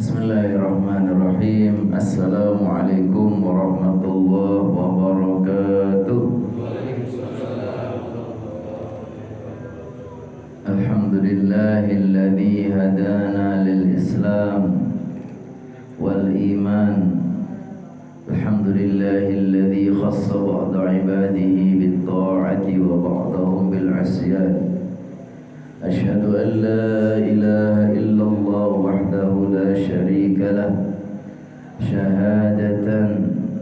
Bismillahirrahmanirrahim. Assalamualaikum warahmatullahi wabarakatuh. Alhamdulillahilladzi hadana lil Islam wal iman. Alhamdulillahilladzi khassa ba'da ibadihi bit ta'ati wa ba'dahum bil 'isyan. أشهد أن لا إله إلا الله وحده لا شريك له شهادة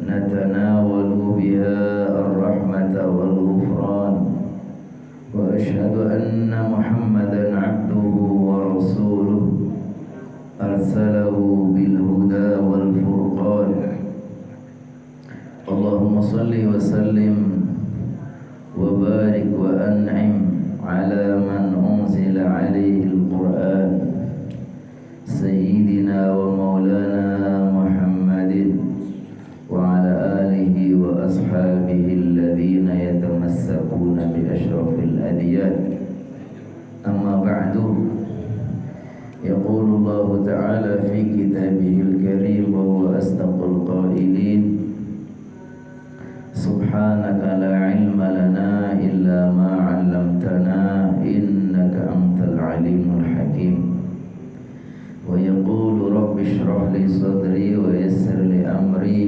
نتناول بها الرحمة والغفران وأشهد أن محمدا عبده ورسوله أرسله بالهدى والفرقان اللهم صل وسلم وبارك وأنعم على من أنزل عليه القرآن سيدنا ومولانا محمد وعلى آله وأصحابه الذين يتمسكون بأشرف الأديان أما بعد يقول الله تعالى في كتابه الكريم وهو أصدق القائلين سبحانك لا علم لنا إلا ما علمتنا إنك أنت العليم الحكيم ويقول رب اشرح لي صدري ويسر لي أمري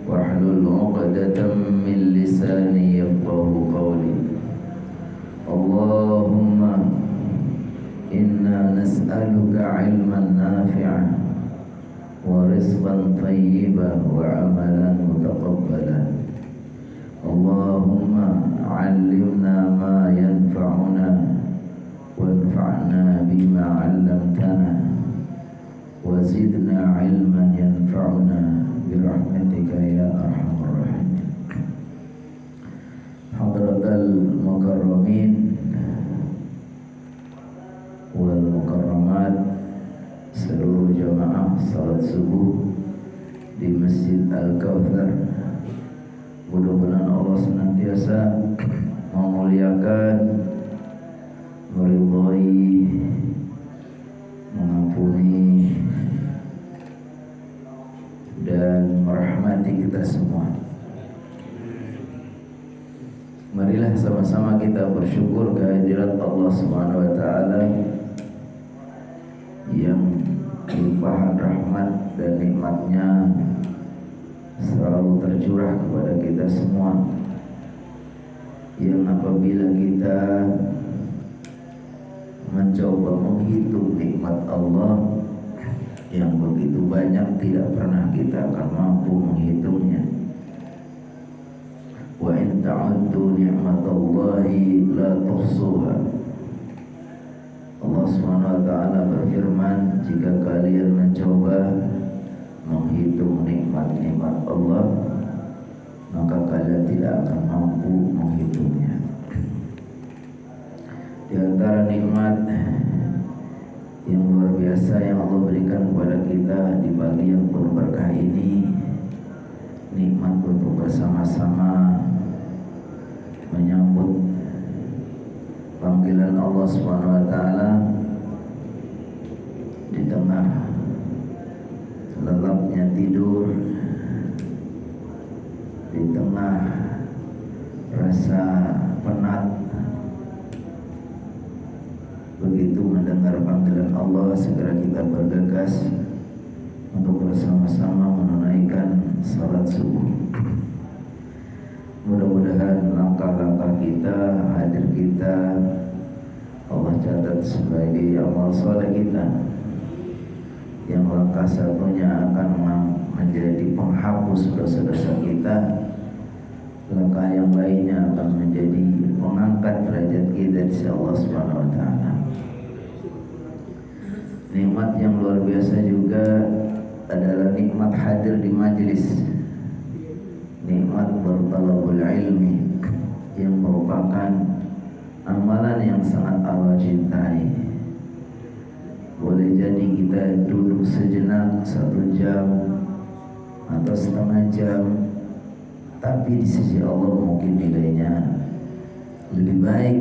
واحلل عقدة من لساني يفقه قولي اللهم إنا نسألك علما نافعا ورزقا طيبا وعملا متقبلا اللهم علمنا ما ينفعنا وانفعنا بما علمتنا وزدنا علما ينفعنا برحمتك يا أرحم الراحمين. حضرة المكرمين والمكرمات, seluruh jamaah salat subuh di Masjid Al-Kautsar, mudah-mudahan Allah senantiasa memuliakan, meridhai, mengampuni dan merahmati kita semua. Marilah sama-sama kita bersyukur kehadirat Allah Subhanahu wa taala yang limpahan rahmat dan nikmatnya selalu tercurah kepada kita semua, yang apabila kita mencoba menghitung nikmat Allah yang begitu banyak, tidak pernah kita akan mampu menghitungnya. Wa in ta'uddu ni'matallahi la tuhsuha. Allah Subhanahu wa taala berfirman, jika kalian mencoba menghitung nikmat-nikmat Allah, maka kalian tidak akan mampu menghitungnya. Di antara nikmat yang luar biasa yang Allah berikan kepada kita di pagi yang penuh berkah ini, nikmat untuk bersama-sama menyambut panggilan Allah Subhanahu wa taala di tengah lelapnya tidur, di tengah rasa penat. Begitu mendengar panggilan Allah, segera kita bergegas untuk bersama-sama menunaikan salat subuh. Mudah-mudahan langkah-langkah kita, hadir kita, Allah catat sebagai amal soleh kita, yang langkah satunya akan menjadi penghapus dosa-dosa kita, langkah yang lainnya akan menjadi pengangkat derajat kita di sisi Allah Subhanahu wa taala. Nikmat yang luar biasa juga adalah nikmat hadir di majelis, nikmat bertalabul ilmi, yang merupakan amalan yang sangat Allah cintai. Boleh jadi kita duduk sejenak 1 jam atau setengah jam, tapi di sisi Allah mungkin nilainya lebih baik,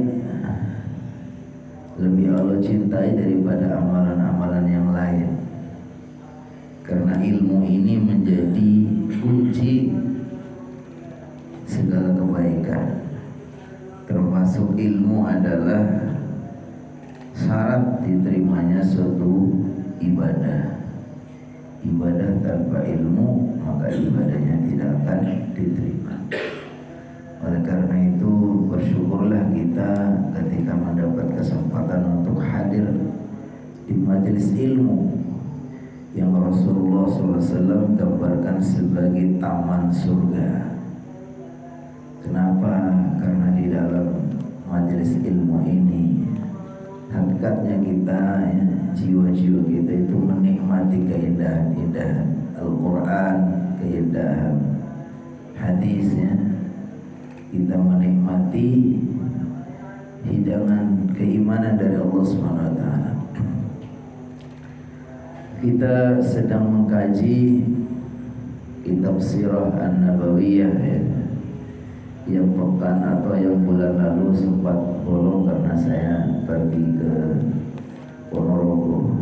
lebih Allah cintai daripada amalan-amalan yang lain. karena ilmu ini menjadi kunci segala kebaikan. Termasuk ilmu adalah syarat diterimanya suatu ibadah. Ibadah tanpa ilmu maka ibadahnya tidak akan diterima. Oleh karena itu bersyukurlah kita ketika mendapat kesempatan untuk hadir di majelis ilmu yang Rasulullah SAW gambarkan sebagai taman surga. Kenapa? Karena di dalam majelis ilmu ini hakikatnya kita, jiwa-jiwa kita itu menikmati keindahan-keindahan Al-Quran, keindahan hadisnya. Kita menikmati hidangan keimanan dari Allah SWT. Kita sedang mengkaji kitab Sirah An-Nabawiyah yang pekan atau yang bulan lalu sempat bolong karena saya pergi ke Ponorogo,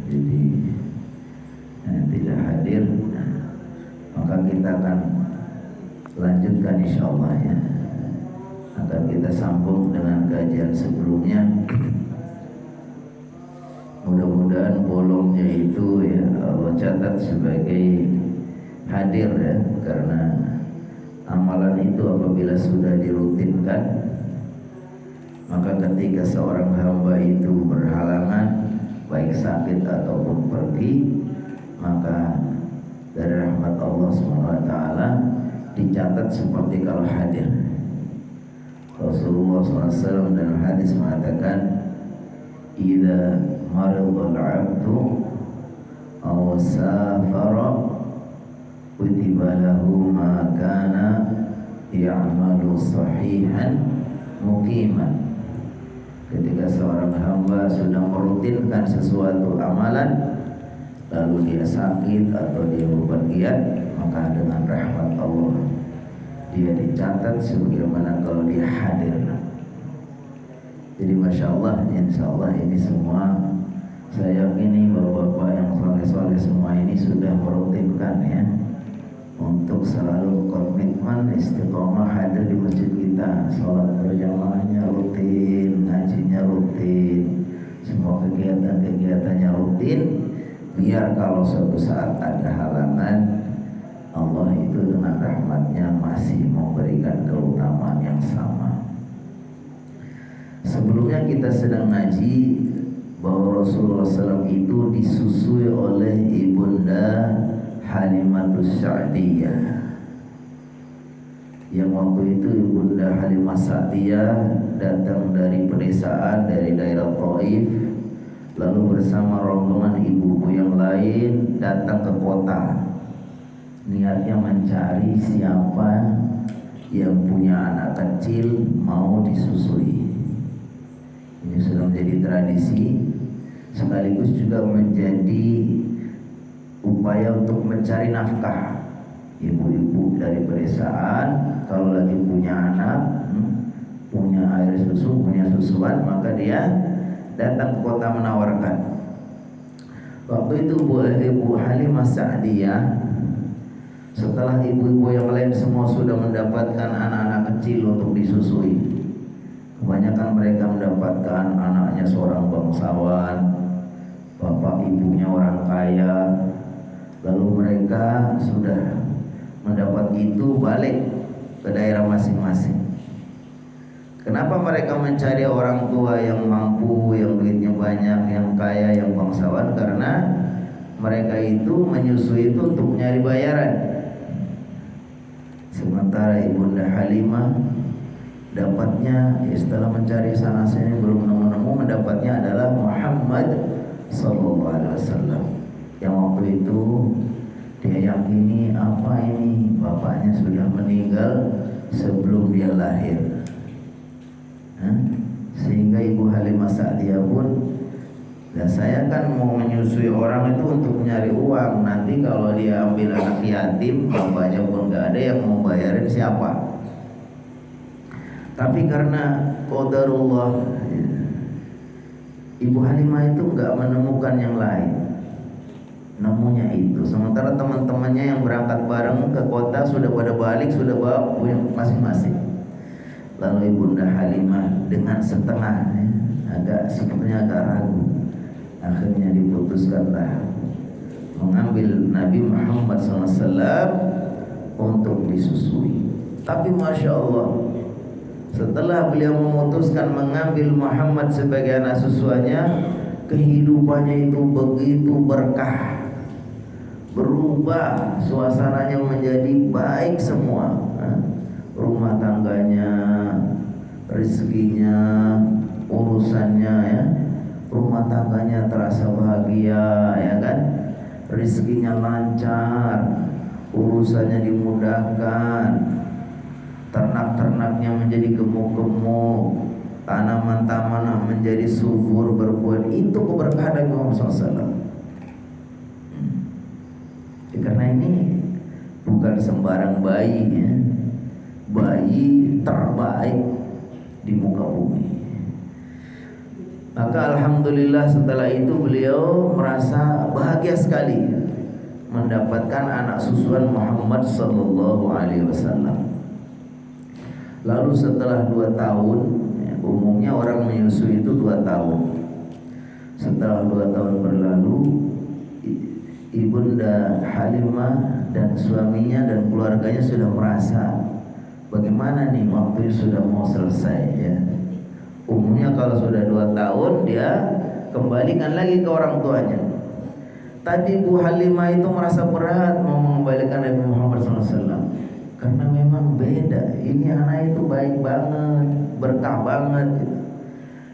jadi tidak hadir. Maka kita akan lanjutkan insyaallah ya. Akan kita sambung dengan kajian sebelumnya. Mudah-mudahan bolongnya itu ya Allah catat sebagai hadir ya, karena amalan itu apabila sudah dirutinkan, maka ketika seorang hamba itu berhalangan baik sakit ataupun pergi, maka dari rahmat Allah SWT dicatat seperti kalau hadir. Rasulullah SAW dalam hadis mengatakan, "Idza maridal 'abdu aw safara kutiba lahu ma kana ya'malu sahihan muqiman." Ketika seorang hamba sudah merutinkan sesuatu amalan, lalu dia sakit atau dia bepergian, maka dengan rahmat Allah dia dicatat sebagaimana kalau dia hadir. Jadi Masya Allah, insya Allah ini semua saya yakini bapak-bapak yang soleh-soleh semua ini sudah merutinkan ya, untuk selalu komitmen istiqomah hadir di masjid kita. Sholat berjamaahnya rutin, ngajinya rutin, semua kegiatan-kegiatannya rutin, biar kalau suatu saat ada halangan, Allah itu dengan rahmatnya masih memberikan keutamaan yang sama. Sebelumnya kita sedang ngaji bahwa Rasulullah SAW itu disusui oleh ibunda Halimatus Sa'diyah, yang waktu itu ibunda Halimah Sa'diyah datang dari pedesaan, dari daerah Taif, lalu bersama rombongan ibu-ibu yang lain datang ke kota. Niatnya mencari siapa yang punya anak kecil mau disusui. Ini sudah menjadi tradisi, sekaligus juga menjadi upaya untuk mencari nafkah. Ibu-ibu dari pedesaan kalau lagi punya anak, punya air susu, punya susuan, maka dia datang ke kota menawarkan. Waktu itu Ibu Halimah Sa'diyah, setelah ibu-ibu yang lain semua sudah mendapatkan anak-anak kecil untuk disusui, kebanyakan mereka mendapatkan anaknya seorang bangsawan, bapak ibunya orang kaya, lalu mereka sudah mendapat itu balik ke daerah masing-masing. Kenapa mereka mencari orang tua yang mampu, yang duitnya banyak, yang kaya, yang bangsawan? Karena mereka itu menyusui itu untuk nyari bayaran. Sementara ibunda Halimah dapatnya setelah mencari sana sini belum nemu-nemu, mendapatnya adalah Muhammad sallallahu alaihi wasallam, yang waktu itu dia yakini apa ini bapaknya sudah meninggal sebelum dia lahir. Sehingga Ibu Halimah Sa'diyah pun, dan saya kan mau menyusui orang itu untuk mencari uang. Nanti kalau dia ambil anak yatim, bapaknya pun gak ada, yang mau bayarin siapa? Tapi karena qadarullah, Ibu Halimah itu gak menemukan yang lain, nemunya itu. Sementara teman-temannya yang berangkat bareng ke kota sudah pada balik, sudah bawa masing-masing. Lalu Ibunda Halimah dengan setengah sepertinya agak ragu, akhirnya diputuskanlah mengambil Nabi Muhammad SAW untuk disusui. Tapi Masya Allah, setelah beliau memutuskan mengambil Muhammad sebagai anak susuannya, kehidupannya itu begitu berkah, berubah, suasananya menjadi baik semua. Rumah tangganya, rezekinya, urusannya, ya, rumah tangganya terasa bahagia, ya kan, rezekinya lancar, urusannya dimudahkan, ternak-ternaknya menjadi gemuk-gemuk, tanaman-tanaman menjadi subur berbuah. Itu keberkahan Nabi Muhammad SAW. Karena ini bukan sembarang bayi, ya, bayi terbaik di muka bumi. Maka alhamdulillah setelah itu beliau merasa bahagia sekali mendapatkan anak susuan Muhammad sallallahu alaihi wasallam. Lalu setelah 2 tahun, ya, umumnya orang menyusui itu 2 tahun. Setelah 2 tahun berlalu, Ibunda Halimah dan suaminya dan keluarganya sudah merasa bagaimana nih, waktunya sudah mau selesai, ya. Umumnya kalau sudah 2 tahun dia kembalikan lagi ke orang tuanya. Tapi Bu Halimah itu merasa berat mau mengembalikan Nabi Muhammad SAW, karena memang beda. Ini anak itu baik banget, berkah banget, gitu.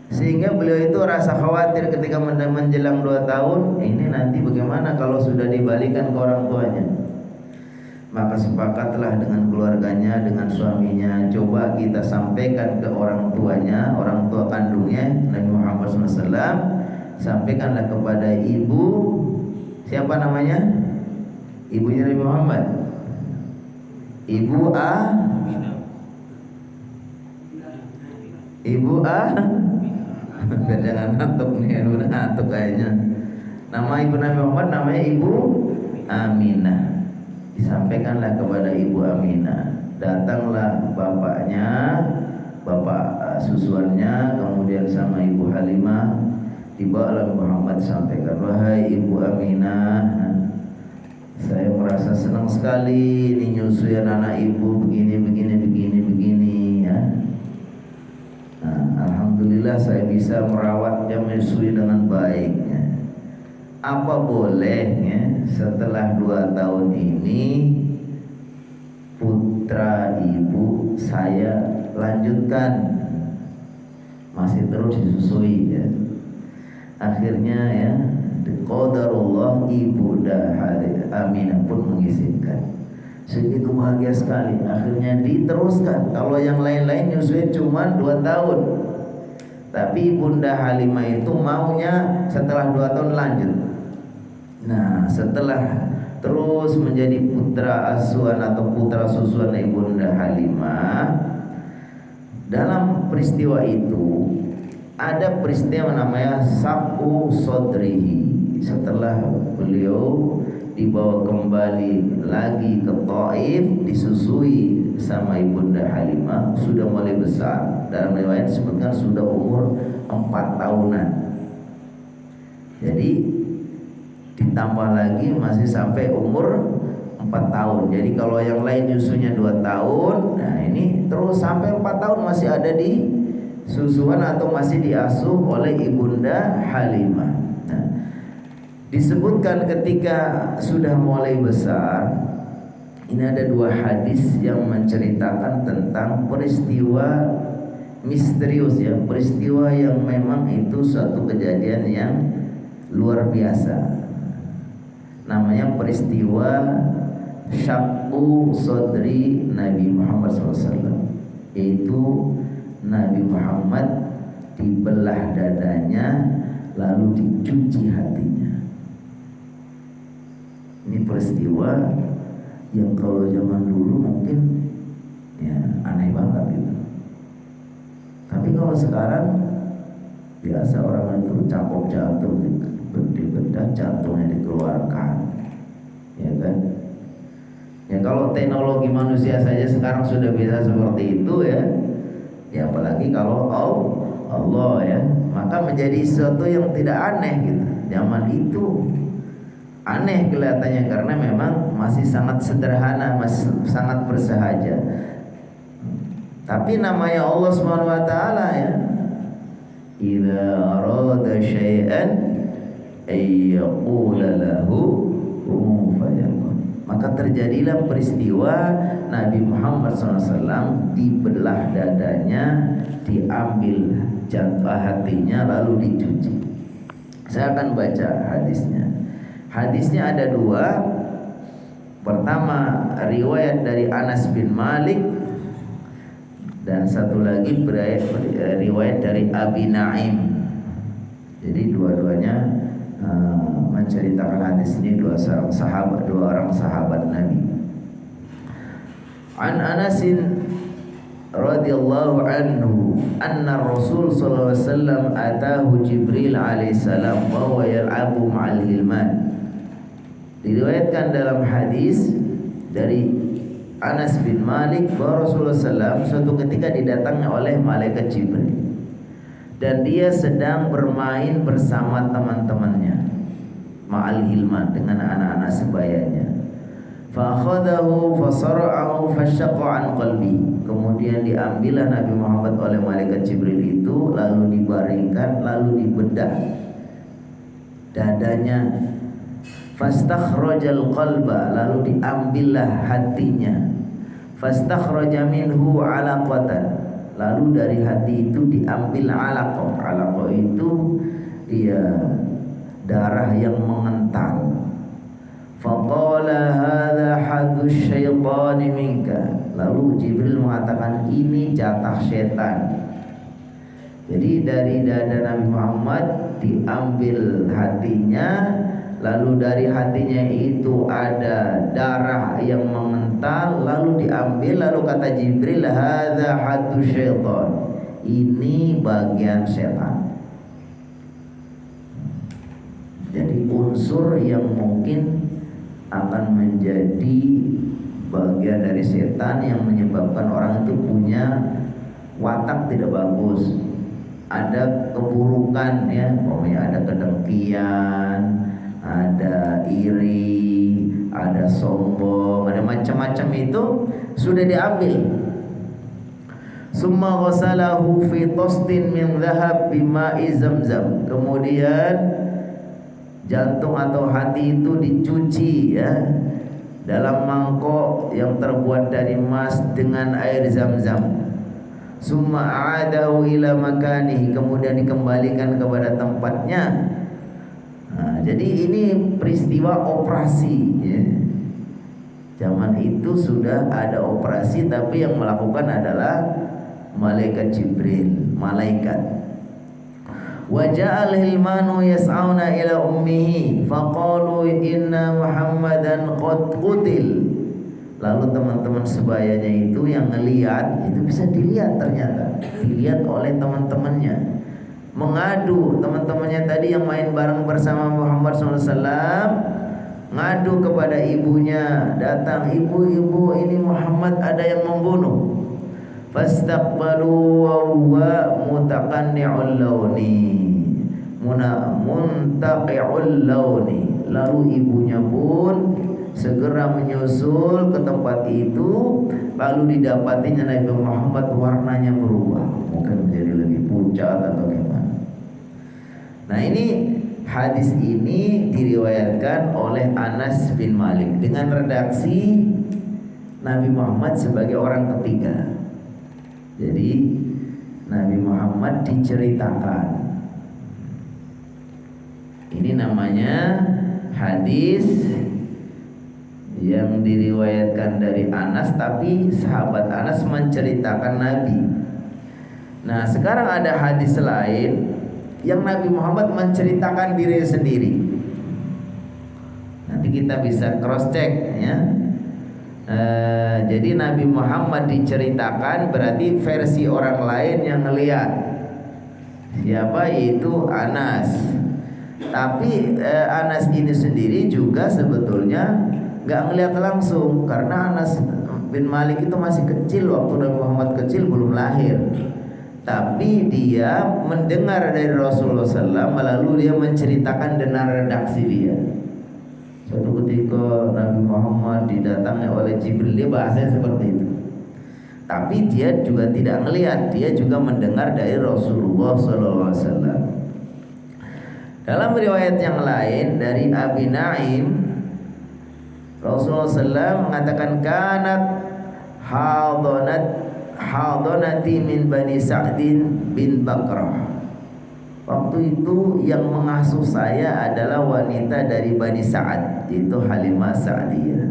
Sehingga beliau itu rasa khawatir ketika menjelang 2 tahun, ini nanti bagaimana kalau sudah dibalikan ke orang tuanya. Maka sepakatlah dengan keluarganya, dengan suaminya, coba kita sampaikan ke orang tuanya, orang tua kandungnya Nabi Muhammad SAW. Sampaikanlah kepada ibu, siapa namanya? Ibunya Nabi Muhammad, Ibu jangan ngantuk nih, udah ngantuk kayaknya. Nama ibu Nabi Muhammad namanya Ibu Aminah. Disampaikanlah kepada Ibu Aminah. Datanglah bapaknya, bapak susuannya, kemudian sama Ibu Halimah, dibawa Muhammad sampaikan, wahai Ibu Aminah, saya merasa senang sekali ini nyusuin anak ibu begini, ya. Alhamdulillah saya bisa merawatnya, menyusui dengan baik, ya. Apa boleh, ya, setelah 2 tahun ini putra ibu saya lanjutkan, masih terus disusui, ya. Akhirnya, ya, qadarullah, Ibunda Aminah pun mengizinkan. Segitu bahagia sekali. Akhirnya diteruskan. Kalau yang lain-lain nyusui cuma 2 tahun, tapi Ibunda Halimah itu maunya setelah 2 tahun lanjut. Nah, setelah terus menjadi putra asuhan atau putra susuan Ibunda Halimah, dalam peristiwa itu ada peristiwa namanya Sabu Sodrihi. Setelah beliau dibawa kembali lagi ke Taif, disusui sama Ibunda Halimah, sudah mulai besar. Dalam riwayat disebutkan sudah umur 4 tahunan. Jadi ditambah lagi masih sampai umur 4 tahun. Jadi kalau yang lain nyusunya 2 tahun, nah ini terus sampai 4 tahun masih ada di susuan atau masih diasuh oleh Ibunda Halimah. Nah, disebutkan ketika sudah mulai besar, ini ada 2 hadis yang menceritakan tentang peristiwa misterius, ya, peristiwa yang memang itu suatu kejadian yang luar biasa. Namanya peristiwa Syaqqu Sodri Nabi Muhammad SAW, yaitu Nabi Muhammad dibelah dadanya lalu dicuci hatinya. Ini peristiwa yang kalau zaman dulu mungkin, ya, aneh banget gitu. Tapi kalau sekarang biasa, orang itu cakop jatuh gitu, berde sudah jantungnya dikeluarkan, ya kan? Ya kalau teknologi manusia saja sekarang sudah bisa seperti itu ya, ya apalagi kalau Allah ya, maka menjadi sesuatu yang tidak aneh gitu. Zaman itu aneh kelihatannya karena memang masih sangat sederhana, masih sangat bersahaja. Tapi namanya Allah Subhanahu wa taala ya, idza arada syai'an ay yaqula lahu kun fayakun. Maka terjadilah peristiwa Nabi Muhammad SAW dibelah dadanya, diambil jantung hatinya lalu dicuci. Saya akan baca hadisnya. Hadisnya ada dua. Pertama riwayat dari Anas bin Malik, dan satu lagi riwayat dari Abi Naim. Jadi dua-duanya menceritakan hadis ini dua orang sahabat Nabi. An Anasin radhiyallahu anhu anna Rasul sallallahu alaihi wasallam atahu Jibril alaihi salam wa huwa yal'abu ma'al hilman. Diriwayatkan dalam hadis dari Anas bin Malik bahwa Rasulullah SAW suatu ketika didatangi oleh malaikat Jibril dan dia sedang bermain bersama teman-temannya ma'al hilman, dengan anak-anak sebayanya. Fa akhadahu fasara'ahu fasyaqqa an qalbi. Kemudian diambillah Nabi Muhammad oleh malaikat Jibril itu, lalu dibaringkan, lalu dibedah dadanya. Fastakhrajal qalba, lalu diambillah hatinya. Fastakhraja minhu 'alaqatan, lalu dari hati itu diambil 'alaqah. 'Alaqah itu dia darah yang mengental. Faqala hadza hadus syaitani minka. Lalu Jibril mengatakan ini jatah setan. Jadi dari dada Nabi Muhammad diambil hatinya, lalu dari hatinya itu ada darah yang mengental, lalu diambil, lalu kata Jibril hadza hadus syaitan, ini bagian setan. Jadi unsur yang mungkin akan menjadi bagian dari setan yang menyebabkan orang itu punya watak tidak bagus, ada keburukan ya, pokoknya ada kedengkian, ada iri, ada sombong, ada macam-macam, itu sudah diambil. Summa ghasalahu fi tastin min dhahab bima'i zamzam. Kemudian jantung atau hati itu dicuci ya dalam mangkok yang terbuat dari emas dengan air zam-zam. Summa a'adahu ila makanihi, kemudian dikembalikan kepada tempatnya. Nah, jadi ini peristiwa operasi ya. Zaman itu sudah ada operasi, tapi yang melakukan adalah malaikat Jibril, malaikat. Wa ja'al hilmanu yas'auna ila ummihi faqalu inna Muhammadan qad qutil. Lalu teman-teman sebayanya itu yang ngelihat, itu bisa dilihat, ternyata dilihat oleh teman-temannya, mengadu teman-temannya tadi yang main bareng bersama Muhammad SAW, ngadu kepada ibunya, datang, ibu-ibu ini Muhammad ada yang membunuh. Fastaqbalu wa huwa mutaqanni'ul launi, muntaqi'ul launi. Lalu ibunya pun segera menyusul ke tempat itu, lalu didapatinya Nabi Muhammad warnanya berubah, mungkin menjadi lebih pucat atau gimana. Nah, ini hadis ini diriwayatkan oleh Anas bin Malik dengan redaksi Nabi Muhammad sebagai orang ketiga. Jadi Nabi Muhammad diceritakan. Ini namanya hadis yang diriwayatkan dari Anas, tapi sahabat Anas menceritakan Nabi. Nah, sekarang ada hadis lain yang Nabi Muhammad menceritakan diri sendiri. Nanti kita bisa cross check ya. Jadi Nabi Muhammad diceritakan berarti versi orang lain yang ngelihat. Siapa? Yaitu Anas. Tapi Anas ini sendiri juga sebetulnya nggak ngelihat langsung, karena Anas bin Malik itu masih kecil waktu Nabi Muhammad kecil, belum lahir. Tapi dia mendengar dari Rasulullah SAW, lalu dia menceritakan dengan redaksi dia. Suatu ketika Nabi Muhammad didatangi oleh Jibril, dia bahasanya seperti itu. Tapi dia juga tidak melihat, dia juga mendengar dari Rasulullah SAW. Dalam riwayat yang lain dari Abi Naim, Rasulullah SAW mengatakan kanat hadonati min Bani Sa'din bin Bakrah. Waktu itu yang mengasuh saya adalah wanita dari Bani Sa'ad, yaitu Halimah Sa'diyah.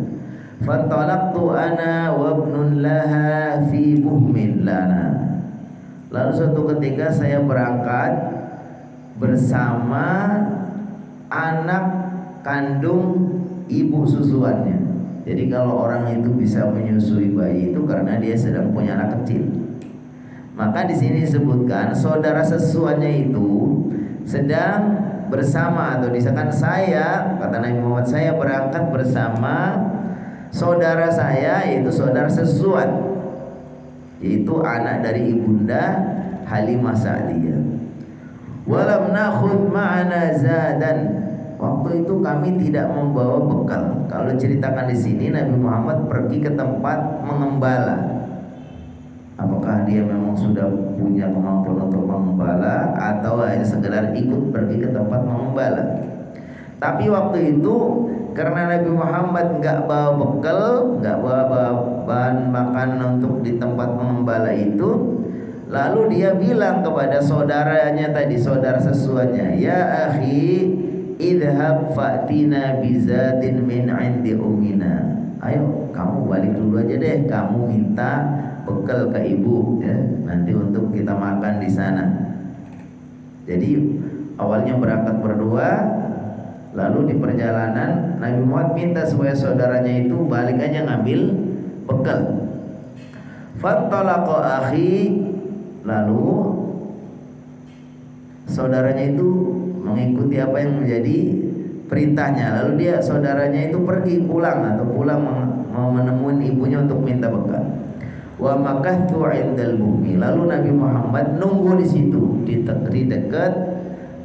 Fantalaqtu ana wa ibnun laha fi buhmin lana. Lalu suatu ketika saya berangkat bersama anak kandung ibu susuannya. Jadi kalau orang itu bisa menyusui bayi itu karena dia sedang punya anak kecil. Maka di sini disebutkan saudara sesuannya itu sedang bersama, atau misalkan saya, kata Nabi Muhammad, saya berangkat bersama saudara saya, yaitu saudara sesuan, yaitu anak dari ibunda Halimah Sa'diyah. Walam nakhud ma'ana zadan. Waktu itu kami tidak membawa bekal. Kalau ceritakan di sini, Nabi Muhammad pergi ke tempat mengembala. Apakah dia memang sudah punya kemampuan untuk mengembala atau hanya sekedar ikut pergi ke tempat mengembala? Tapi waktu itu karena Nabi Muhammad nggak bawa bekal, nggak bawa bahan makanan untuk di tempat mengembala itu, lalu dia bilang kepada saudaranya tadi, saudara sesuanya, ya akhi, idhab fa'tina bizatin min 'indi ummina. Ayo kamu balik dulu aja deh, kamu minta bekal ke ibu ya, nanti untuk kita makan di sana. Jadi awalnya berangkat berdua, lalu di perjalanan Nabi Muhammad minta supaya saudaranya itu balik aja ngambil bekal. Fattalaqa akhi, lalu saudaranya itu mengikuti apa yang menjadi perintahnya. Lalu dia saudaranya itu pergi pulang mau menemui ibunya untuk minta bekal. Wa makathu 'indal bumi. Lalu Nabi Muhammad nunggu di situ di dekat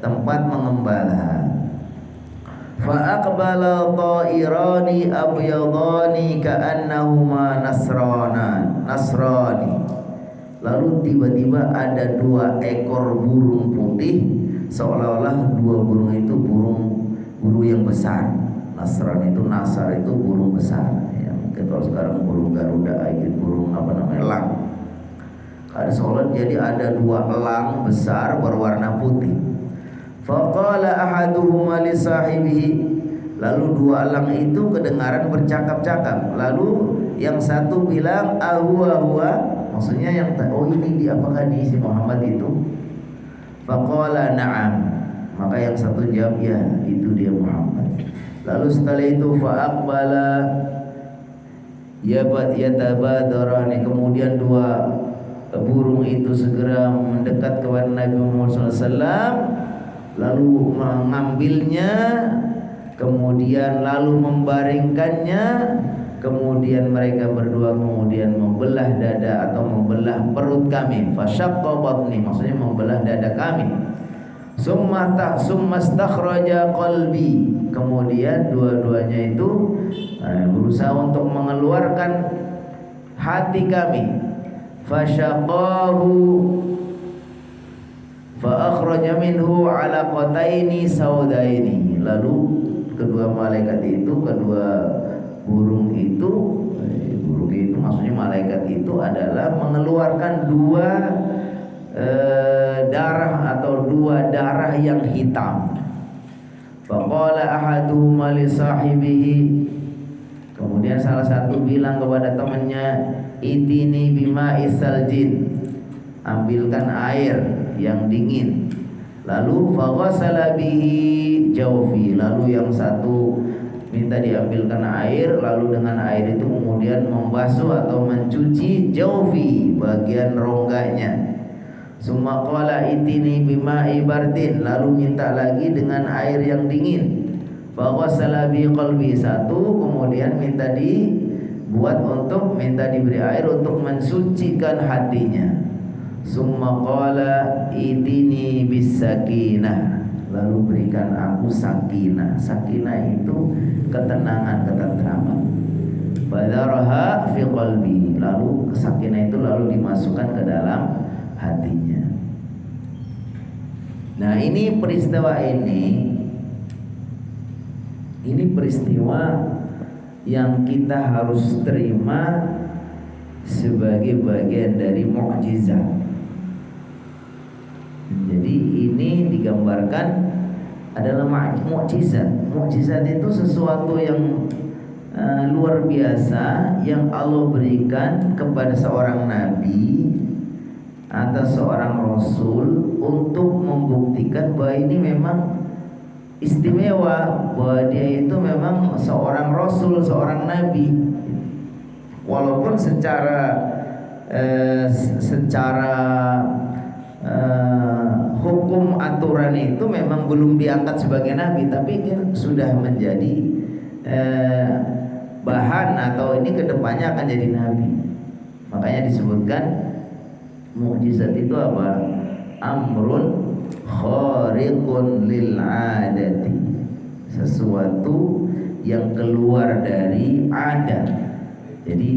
tempat mengembala. Fa aqbala ta'irani abyadani ka'annahuma nasrani. Lalu tiba-tiba ada dua ekor burung putih, seolah-olah dua burung itu burung yang besar. Nasrani itu, nasar itu burung besar. Ya, mungkin kalau sekarang burung Garuda, burung elang. Ada seolah jadi ada dua elang besar berwarna putih. Faqala ahaduhuma li sahibihi. Lalu dua elang itu kedengaran bercakap-cakap. Lalu yang satu bilang huwa, maksudnya yang ini dia, apakah dia si Muhammad itu? Faqala na'am. Maka yang satu jawab, ya itu dia Muhammad. Lalu setelah itu fa'aqbala yatabadarani. Kemudian dua burung itu segera mendekat kepada Nabi Muhammad SAW, lalu mengambilnya, kemudian lalu membaringkannya, kemudian mereka berdua kemudian membelah dada atau membelah perut kami. Fasyaqqa batni, maksudnya membelah dada kami. Summa astakhraja qalbi, kemudian dua-duanya itu berusaha untuk mengeluarkan hati kami. Fasyaqahu fa akhraja minhu 'alaqataini saudaini. Lalu kedua malaikat itu, kedua burung itu maksudnya malaikat itu adalah mengeluarkan dua darah atau dua darah yang hitam. Faqala ahaduhuma li sahibihi, kemudian salah satu bilang kepada temannya, itini bima isaljin, ambilkan air yang dingin. Lalu faghasala bihi jawfi, lalu yang satu minta diambilkan air, lalu dengan air itu kemudian membasuh atau mencuci jawfi, bagian rongganya. Summa qala itini bima'i bardin, lalu minta lagi dengan air yang dingin. Fa ghassala bi qalbi, satu, kemudian minta dibuat untuk minta diberi air untuk mensucikan hatinya. Summa qala itini bis sakinah, lalu berikan aku sakinah. Sakinah itu ketenangan, ketentraman. Badaraha fi qalbi, lalu sakinah itu lalu dimasukkan ke dalam hatinya. Nah, ini peristiwa ini peristiwa yang kita harus terima sebagai bagian dari mukjizat. Jadi ini digambarkan adalah mukjizat. Mukjizat itu sesuatu yang luar biasa yang Allah berikan kepada seorang nabi atau seorang rasul untuk membuktikan bahwa ini memang istimewa, bahwa dia itu memang seorang rasul, seorang nabi. Walaupun secara hukum aturan itu memang belum diangkat sebagai nabi, tapi kan sudah menjadi bahan atau ini kedepannya akan jadi nabi. Makanya disebutkan mukjizat itu apa? Amrun khariqun lil adati, sesuatu yang keluar dari adat. Jadi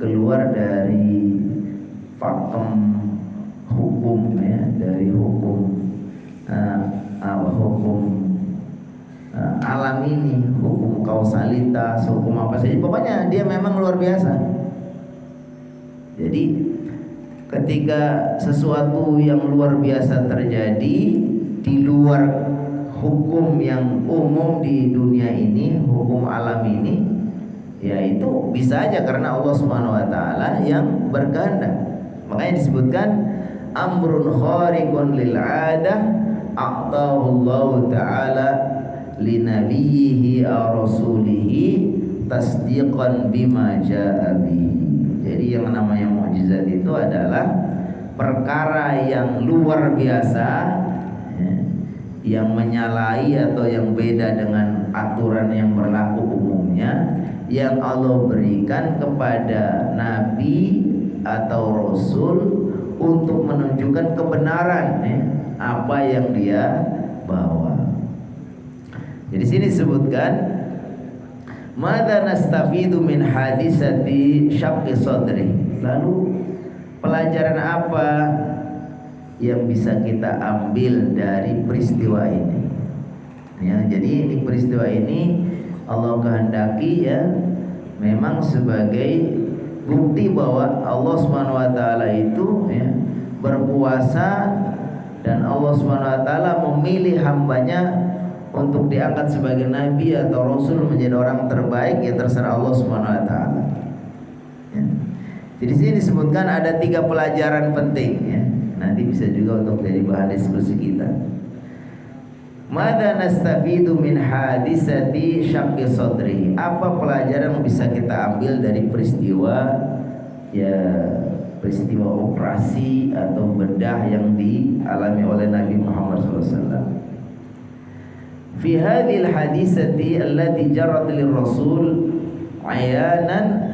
keluar dari pakem hukum ya, dari hukum hukum alam ini, hukum kausalitas, hukum apa saja, pokoknya dia memang luar biasa. Jadi ketika sesuatu yang luar biasa terjadi di luar hukum yang umum di dunia ini, hukum alam ini, ya itu bisa aja karena Allah Subhanahu wa taala yang berkehendak. Makanya disebutkan amrun khariqun lil 'adah a'tahu Allah taala li nabiyhi aw rasulihi tasdiqan bima jaa'a bihi. Jadi yang namanya mukjizat itu adalah perkara yang luar biasa ya, yang menyalahi atau yang beda dengan aturan yang berlaku umumnya, yang Allah berikan kepada nabi atau rasul untuk menunjukkan kebenaran ya, apa yang dia bawa. Jadi sini disebutkan madza nastafidu min hadisati syaqqi sadri. Lalu pelajaran apa yang bisa kita ambil dari peristiwa ini? Ya, jadi ini peristiwa ini Allah kehendaki ya memang sebagai bukti bahwa Allah Subhanahu wa taala itu ya berkuasa, dan Allah Subhanahu wa taala memilih hambanya untuk diangkat sebagai nabi atau rasul menjadi orang terbaik, ya terserah Allah Subhanahu wa taala. Ya. Jadi sini disebutkan ada 3 pelajaran penting ya. Nanti bisa juga untuk jadi bahan diskusi kita. Madza nastafidu min hadisati syaqqi sadri? Apa pelajaran yang bisa kita ambil dari peristiwa ya, peristiwa operasi atau bedah yang dialami oleh Nabi Muhammad SAW? Fi hadhil hadisati allati jarat lirrasul ayanan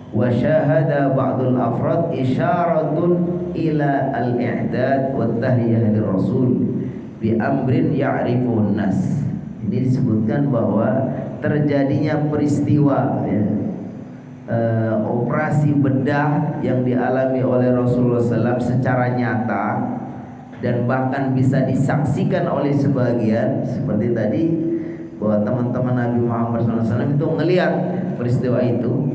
wa syahada ba'dul afrad isyaratun ila al-i'dad wa tahyiyah lirrasul bi amrin ya'rifun nas. Ini disebutkan bahwa terjadinya peristiwa ya, operasi bedah yang dialami oleh Rasulullah SAW secara nyata dan bahkan bisa disaksikan oleh sebagian, seperti tadi bahwa teman-teman Nabi Muhammad SAW itu melihat peristiwa itu.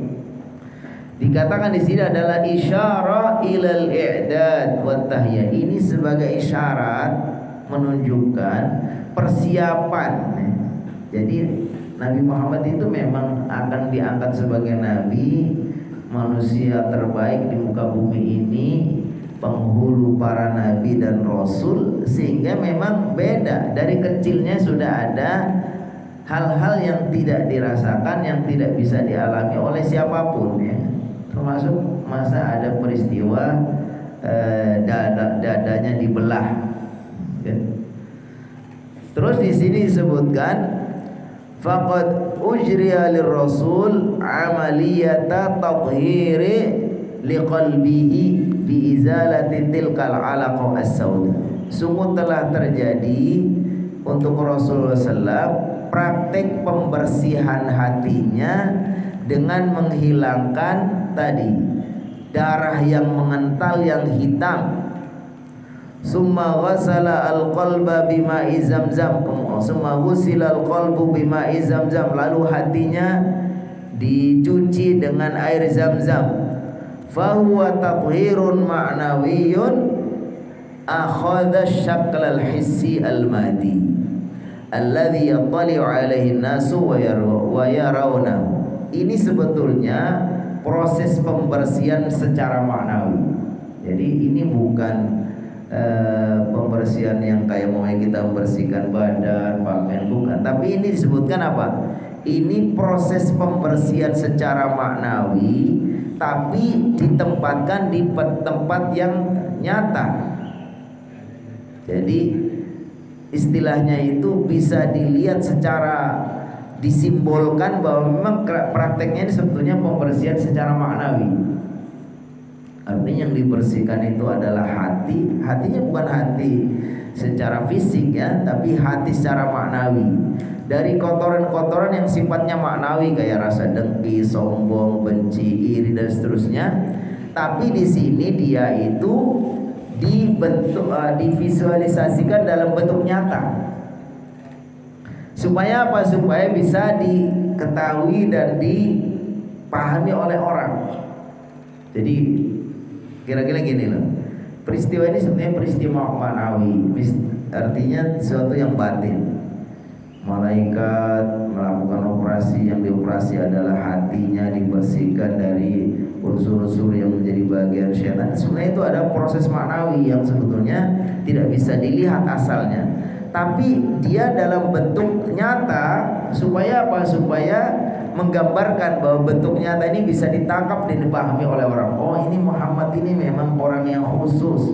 Dikatakan di sini adalah isyarah ilal i'dad wa tahyiyah. Ini sebagai isyarat menunjukkan persiapan. Jadi Nabi Muhammad itu memang akan diangkat sebagai nabi, manusia terbaik di muka bumi ini, penghulu para nabi dan rasul, sehingga memang beda. Dari kecilnya sudah ada hal-hal yang tidak dirasakan, yang tidak bisa dialami oleh siapapun ya. Termasuk masa ada peristiwa dadanya dibelah. Ya. Terus di sini disebutkan faqad ujriya lirrasul amaliyata tathhiri liqalbihi bi izalati tilkal alaqah as-sauda. Sungguh telah terjadi untuk Rasulullah SAW praktek pembersihan hatinya dengan menghilangkan tadi darah yang mengental yang hitam. Summa ghasala al-qalba bima'i zamzam. Summa ghusila al-qalbu bima'i zamzam. Lalu hatinya dicuci dengan air zamzam. Fahuwa tathhirun ma'nawiyyun akhadha syakla al-hissi al-madi alladhi yattali'u alaihi an-nasu wa yarawna. Ini sebetulnya proses pembersihan secara maknawi. Jadi ini bukan pembersihan yang kayak mau kita membersihkan badan, pakaian, bukan. Tapi ini disebutkan apa? Ini proses pembersihan secara maknawi, tapi ditempatkan di tempat yang nyata. Jadi istilahnya itu bisa dilihat secara disimbolkan bahwa memang prakteknya ini sebetulnya pembersihan secara maknawi. Artinya yang dibersihkan itu adalah hati. Hatinya bukan hati secara fisik ya, tapi hati secara maknawi. Dari kotoran-kotoran yang sifatnya maknawi kayak rasa dengki, sombong, benci, iri dan seterusnya. Tapi di sini dia itu dibentuk, divisualisasikan dalam bentuk nyata. Supaya apa? Supaya bisa diketahui dan dipahami oleh orang. Jadi kira-kira gini loh, peristiwa ini sebenarnya peristiwa maknawi, artinya sesuatu yang batin. Malaikat melakukan operasi, yang dioperasi adalah hatinya, dibersihkan dari unsur-unsur yang menjadi bagian syaitan. Sebenarnya itu ada proses maknawi yang sebetulnya tidak bisa dilihat asalnya, tapi dia dalam bentuk nyata. Supaya apa? Supaya menggambarkan bahwa bentuk nyata ini bisa ditangkap dan dipahami oleh orang. Oh, ini Muhammad ini memang orang yang khusus.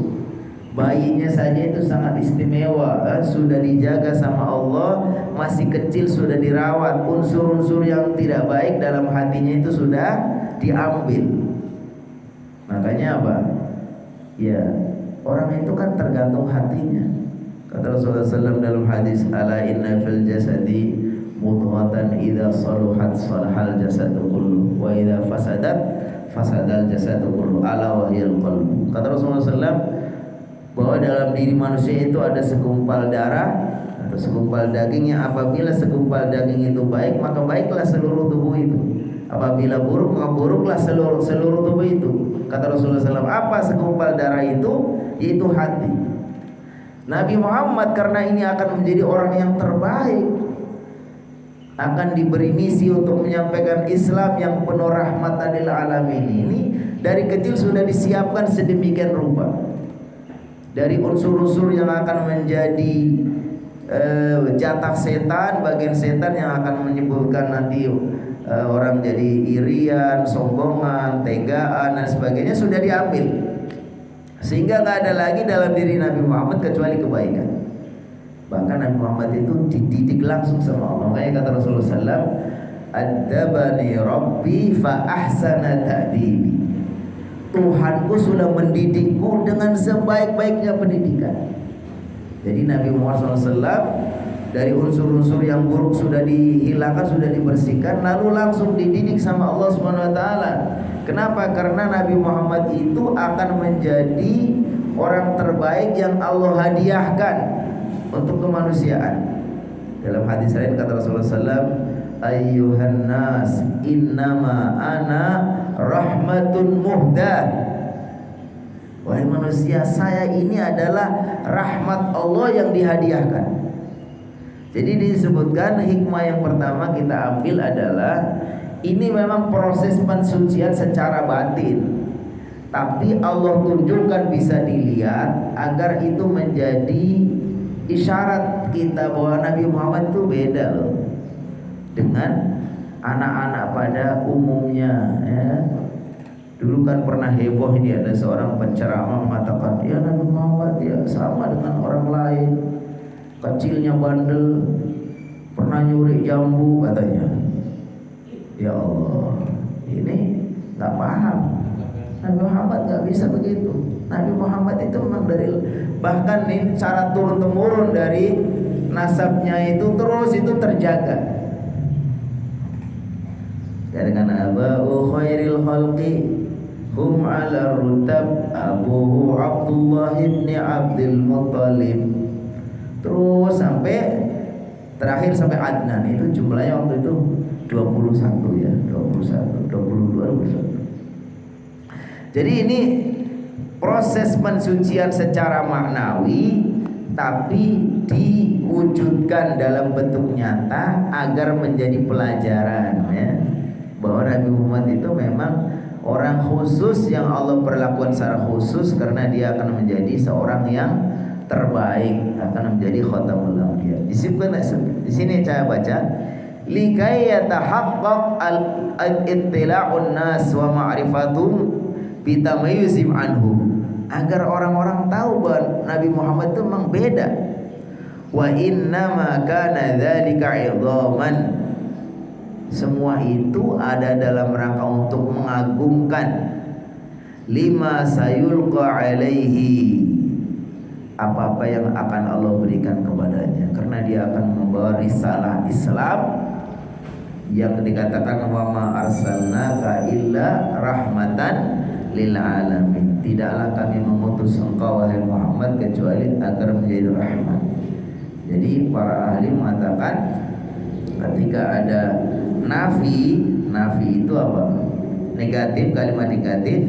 Bayinya saja itu sangat istimewa, sudah dijaga sama Allah, masih kecil sudah dirawat. Unsur-unsur yang tidak baik dalam hatinya itu sudah diambil. Makanya apa? Ya, orang itu kan tergantung hatinya. Kata Rasulullah SAW dalam hadis, ala inna fil jasadi mudghatan idza saluhat salahal jasadu kullu wa idza fasadat fasadal jasadu kullu ala wahyal qalbu. Kata Rasulullah SAW bahwa dalam diri manusia itu ada segumpal darah atau segumpal daging, yang apabila segumpal daging itu baik, maka baiklah seluruh tubuh itu. Apabila buruk, maka buruklah seluruh tubuh itu. Kata Rasulullah SAW, apa segumpal darah itu? Yaitu hati. Nabi Muhammad karena ini akan menjadi orang yang terbaik, akan diberi misi untuk menyampaikan Islam yang penuh rahmatan lil alamin ini, dari kecil sudah disiapkan sedemikian rupa. Dari unsur-unsur yang akan menjadi jatah setan, bagian setan yang akan menyebabkan nanti orang jadi irian, sombongan, tegaan dan sebagainya sudah diambil. Sehingga nggak ada lagi dalam diri Nabi Muhammad kecuali kebaikan. Bahkan Nabi Muhammad itu dididik langsung sama Allah. Makanya kata Rasulullah SAW, "Adabani Rabbi fa ahsana ta'dibi." Tuhanku sudah mendidikku dengan sebaik-baiknya pendidikan. Jadi Nabi Muhammad SAW dari unsur-unsur yang buruk sudah dihilangkan, sudah dibersihkan, lalu langsung dididik sama Allah Subhanahu Wa Taala. Kenapa? Karena Nabi Muhammad itu akan menjadi orang terbaik yang Allah hadiahkan untuk kemanusiaan. Dalam hadis lain kata Rasulullah SAW, ayyuhan nas innama ana rahmatun muhdah. Wahai manusia, saya ini adalah rahmat Allah yang dihadiahkan. Jadi disebutkan hikmah yang pertama kita ambil adalah ini memang proses pensucian secara batin, tapi Allah tunjukkan bisa dilihat agar itu menjadi isyarat kita bahwa Nabi Muhammad itu beda loh dengan anak-anak pada umumnya ya. Dulu kan pernah heboh ini, ada seorang penceramah mengatakan, ya Nabi Muhammad ya sama dengan orang lain, kecilnya bandel, pernah nyuri jambu katanya. Ya Allah, ini nggak paham. Nabi Muhammad nggak bisa begitu. Nabi Muhammad itu memang dari, bahkan ini cara turun temurun dari nasabnya itu terus itu terjaga. Dengan aba'u khairil khalqi hum ala rutab abuhu Abdullah ibn Abdul Muttalib, terus sampai terakhir sampai Adnan. Itu jumlahnya waktu itu 21 ya, 21, 22, 21. Jadi ini proses pensucian secara maknawi, tapi diwujudkan dalam bentuk nyata agar menjadi pelajaran ya, bahwa Nabi Muhammad itu memang orang khusus yang Allah perlakukan secara khusus karena dia akan menjadi seorang yang terbaik, akan menjadi khatamul anbiya. Di sini saya baca, likai yatahaqqaq al-ittila'un nas wa ma'rifatum bitamayuzim anhu, agar orang-orang tahu bahwa Nabi Muhammad itu memang beda. Wa innama kana dzalika 'idhaman, semua itu ada dalam rangka untuk mengagungkan lima sayulqa alaihi, apa-apa yang akan Allah berikan kepadanya, karena dia akan membawa risalah Islam yang dikatakan wa ma arsalnaka illa rahmatan lil alamin, tidaklah kami mengutus engkau wahai Muhammad kecuali agar menjadi rahmat. Jadi para ahli mengatakan ketika ada nafi itu apa? Negatif, kalimat negatif,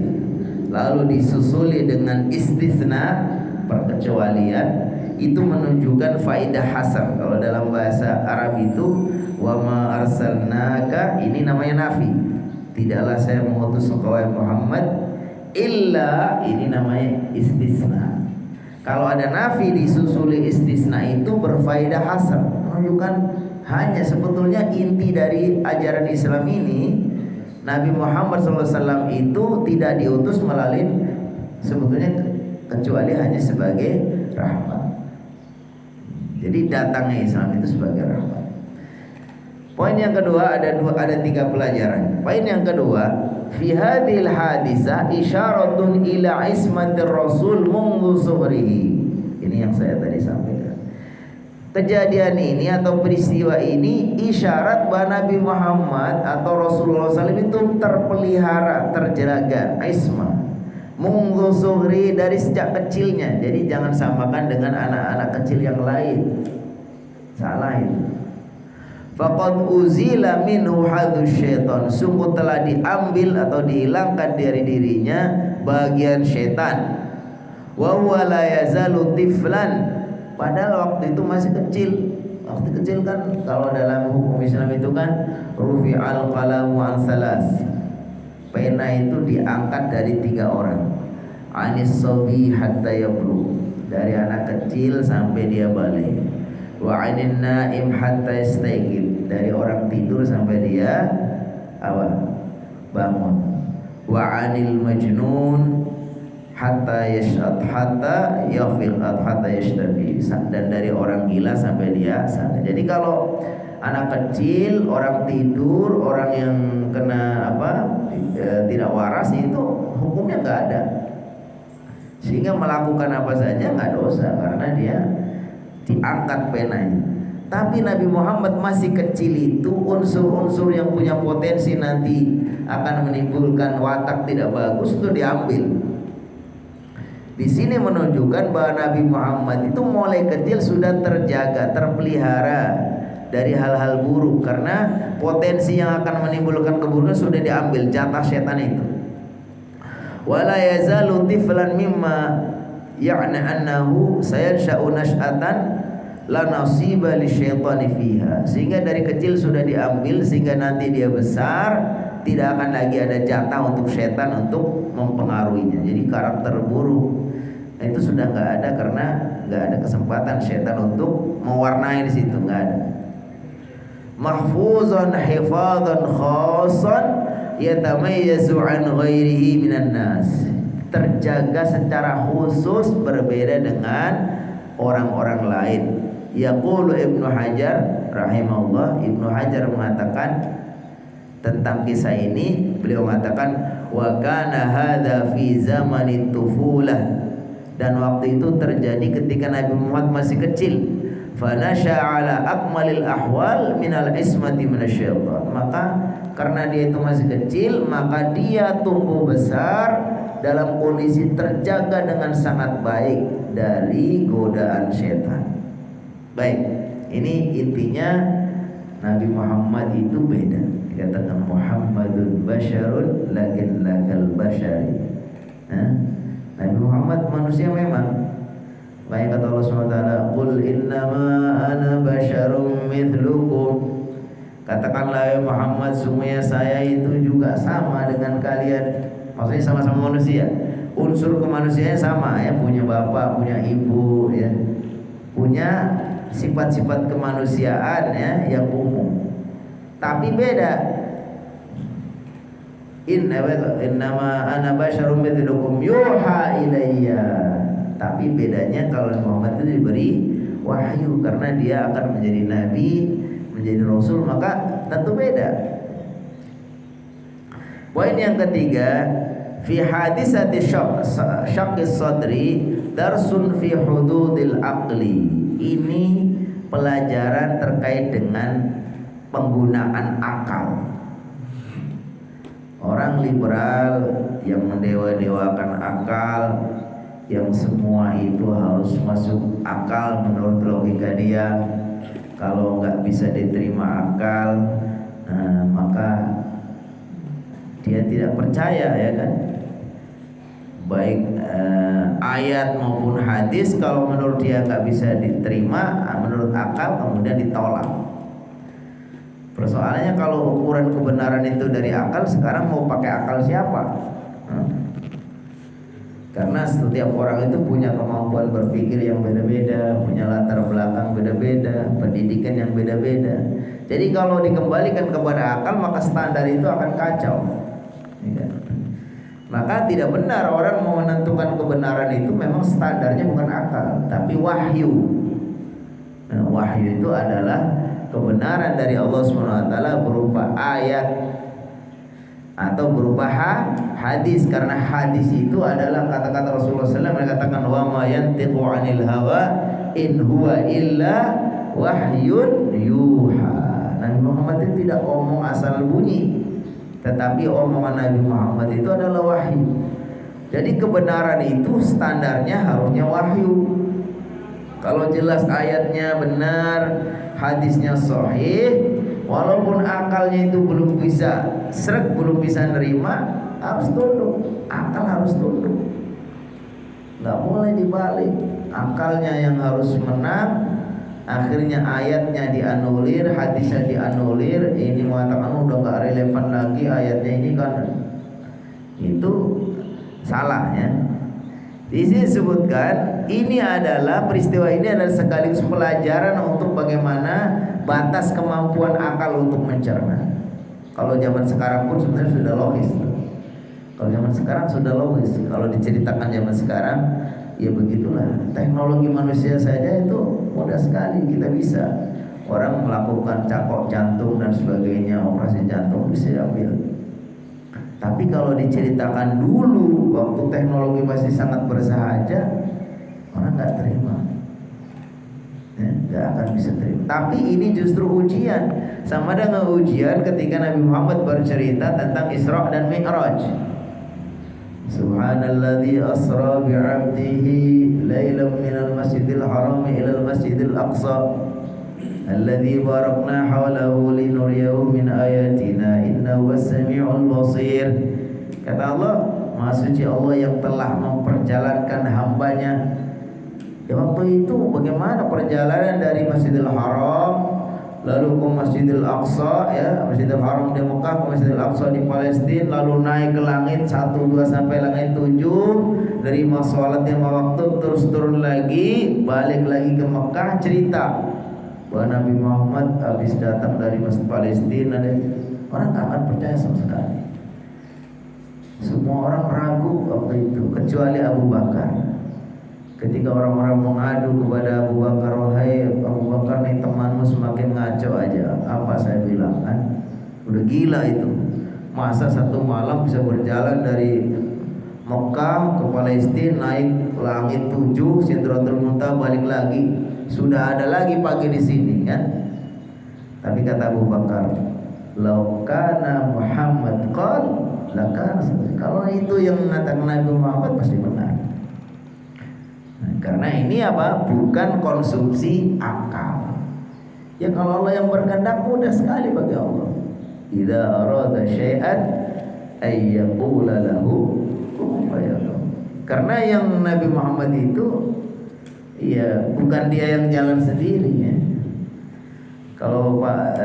lalu disusuli dengan istisna, perkecualian, itu menunjukkan faidah hasar. Kalau dalam bahasa Arab itu wa ma arsalnaka, ini namanya nafi, tidaklah saya mengutus engkau wahai Muhammad illa, ini namanya istisna. Kalau ada nafi disusuli istisna itu berfaidah hasar, menunjukkan hanya sebetulnya inti dari ajaran Islam ini, Nabi Muhammad SAW itu tidak diutus melalui sebetulnya kecuali hanya sebagai rahmat. Jadi datangnya Islam itu sebagai rahmat. Poin yang kedua, ada 3 pelajaran. Poin yang kedua, fi hadhil hadisah isyaratun ila ismatir rasul mundu suhrihi. Ini yang saya tadi sampaikan. Kejadian ini atau peristiwa ini isyarat bahwa Nabi Muhammad atau Rasulullah SAW itu terpelihara, terjaga, ismah mundu suhri, dari sejak kecilnya. Jadi jangan samakan dengan anak-anak kecil yang lain, salah itu. Faqad uzila minhu hadus syaitan, sungguh telah diambil atau dihilangkan dari dirinya bagian syaitan. Wa huwa la yazalu tiflan, padahal waktu itu masih kecil. Waktu kecil kan kalau dalam hukum Islam itu kan rufi'al qalamu an salas, pena itu diangkat dari 3 orang. Anis sobi hatta yablugh, dari anak kecil sampai dia balik. Wa anin naim hatta yastayqid, dari orang tidur sampai dia bangun. Wa anil majnun hatta yashad hatta yafiq hatta yashtafi, dan dari orang gila sampai dia sadar. Jadi kalau anak kecil, orang tidur, orang yang kena tidak waras, itu hukumnya nggak ada, sehingga melakukan apa saja nggak dosa karena dia diangkat penanya. Tapi Nabi Muhammad masih kecil itu, unsur-unsur yang punya potensi nanti akan menimbulkan watak tidak bagus itu diambil. Di sini menunjukkan bahwa Nabi Muhammad itu mulai kecil sudah terjaga, terpelihara dari hal-hal buruk, karena potensi yang akan menimbulkan keburukan sudah diambil, jatah setan itu. Wala yazalu tiflan mimma ya'na annahu sayansha'u nash'atan la nasiba lisyaitani fiha, sehingga dari kecil sudah diambil sehingga nanti dia besar tidak akan lagi ada jatah untuk setan untuk mempengaruhinya. Jadi karakter buruk itu sudah nggak ada, karena nggak ada kesempatan setan untuk mewarnai di situ, nggak ada. Mahfuzan hifadzan khassan yatamayyazu an ghairihi minan nas, terjaga secara khusus berbeda dengan orang-orang lain. Yaqulu Ibnu Hajar rahimahullah, Ibnu Hajar mengatakan tentang kisah ini, beliau mengatakan wa kana hadza fi zamanit tufulah, dan waktu itu terjadi ketika Nabi Muhammad masih kecil. Fanasha ala akmalil ahwal minal ismati minasyaitan, maka karena dia itu masih kecil, maka dia tumbuh besar dalam kondisi terjaga dengan sangat baik dari godaan setan. Baik, ini intinya Nabi Muhammad itu beda. Dikatakan Muhammadun basyarun lakin lakal basyari. Nabi Muhammad manusia memang. Lain kata Allah SWT, qul innama ana basyarun mithlukum, katakanlah ya Muhammad, sungguhnya saya itu juga sama dengan kalian. Maksudnya sama-sama manusia, unsur kemanusiaan sama ya, punya bapak, punya ibu ya, punya sifat-sifat kemanusiaan ya yang umum. Tapi beda. Innama ana basyarun mithlukum yuha ilayya. Tapi bedanya kalau Muhammad itu diberi wahyu, karena dia akan menjadi nabi, menjadi rasul, maka tentu beda. Poin yang ketiga, fi hadisati syaqqis sadri darsun fi hududil aqli. Ini pelajaran terkait dengan penggunaan akal. Orang liberal yang mendewa-dewakan akal, yang semua itu harus masuk akal menurut logika dia. Kalau nggak bisa diterima akal, maka dia tidak percaya, ya kan? Baik ayat maupun hadis, kalau menurut dia nggak bisa diterima menurut akal, kemudian ditolak. Persoalannya kalau ukuran kebenaran itu dari akal, sekarang mau pakai akal siapa? Karena setiap orang itu punya kemampuan berpikir yang beda-beda, punya latar belakang beda-beda, pendidikan yang beda-beda. Jadi kalau dikembalikan kepada akal, maka standar itu akan kacau. Maka tidak benar orang mau menentukan kebenaran itu memang standarnya bukan akal, tapi wahyu. Wahyu itu adalah kebenaran dari Allah SWT berupa ayat atau berupa hadis, karena hadis itu adalah kata-kata Rasulullah SAW yang katakan wa ma yantiqu 'anil hawa in huwa illa wahyun yuha. Nabi Muhammad itu tidak omong asal bunyi, tetapi omongan Nabi Muhammad itu adalah wahyu. Jadi kebenaran itu standarnya harusnya wahyu. Kalau jelas ayatnya benar, hadisnya sahih, walaupun akalnya itu belum bisa srek, belum bisa nerima, harus tunduk. Akal harus tunduk, nggak boleh dibalik. Akalnya yang harus menang. Akhirnya ayatnya dianulir, hadisnya dianulir. Ini mengatakan udah nggak relevan lagi ayatnya ini, kan itu salah ya. Di sini disebutkan ini adalah peristiwa ini adalah sekaligus pelajaran untuk bagaimana batas kemampuan akal untuk mencerna. Kalau zaman sekarang pun sebenarnya sudah logis. Kalau zaman sekarang sudah logis. Kalau diceritakan zaman sekarang, ya begitulah. Teknologi manusia saja itu mudah sekali, kita bisa. Orang melakukan cakok jantung dan sebagainya, operasi jantung bisa diambil. Tapi kalau diceritakan dulu waktu teknologi masih sangat bersahaja, orang nggak terima. Nggak akan bisa terima. Tapi ini justru ujian, sama dengan ujian ketika Nabi Muhammad bercerita tentang Isra dan Mi'raj. Subhanalladzi asra bi'abdihi lailan minal masjidil haram ilal masjidil aqsa alladzi barakna hawlahu linuriyahu min ayatina innahu was-sami'ul basir. Kata Allah, Maha suci Allah yang telah memperjalankan hambanya. Ya, waktu itu bagaimana perjalanan dari Masjidil Haram lalu ke Masjidil Aqsa, ya, Masjidil Haram di Mekah ke Masjidil Aqsa di Palestina, lalu naik ke langit 1, 2 sampai langit 7, dari sholat 5 waktu terus turun lagi, balik lagi ke Mekah, cerita bahwa Nabi Muhammad habis datang dari Masjid Palestina. Orang tak akan percaya sama sekali. Semua orang ragu waktu itu kecuali Abu Bakar. Ketika orang-orang mengadu kepada Abu Bakar, wahai Abu Bakar nih temanmu semakin ngaco aja. Apa saya bilang kan? Udah gila itu. Masa satu malam bisa berjalan dari Mekah ke Palestina, naik langit 7, Sidratul Muntaha, balik lagi. Sudah ada lagi pagi di sini kan? Tapi kata Abu Bakar, "Lau kana Muhammad qal lakana." Kalau itu yang mengatakan Nabi Muhammad pasti benar. Nah, karena ini apa? Bukan konsumsi akal. Ya kalau Allah yang berkehendak mudah sekali bagi Allah. Idza arada syai'an ay yaqula lahu kun fayakun. Karena yang Nabi Muhammad itu ya bukan dia yang jalan sendiri ya. Kalau Pak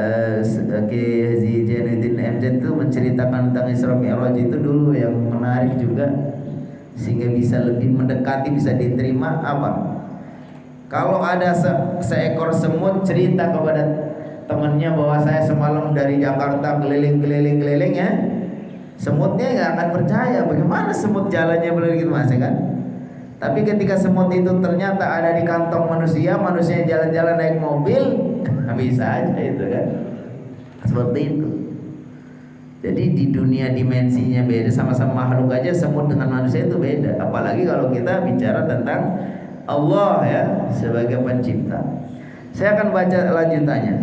Kiai Haji Jainuddin MZ itu menceritakan tentang Isra Mi'raj itu dulu yang menarik juga, sehingga bisa lebih mendekati, bisa diterima apa? Kalau ada seekor semut cerita kepada temannya bahwa saya semalam dari Jakarta keliling ya, semutnya nggak akan percaya. Bagaimana semut jalannya begitu mas ya kan? Tapi ketika semut itu ternyata ada di kantong manusia jalan-jalan naik mobil, bisa aja itu kan. Seperti itu. Jadi di dunia dimensinya beda, sama-sama makhluk aja semut dengan manusia itu beda. Apalagi kalau kita bicara tentang Allah ya sebagai pencipta. Saya akan baca lanjutannya.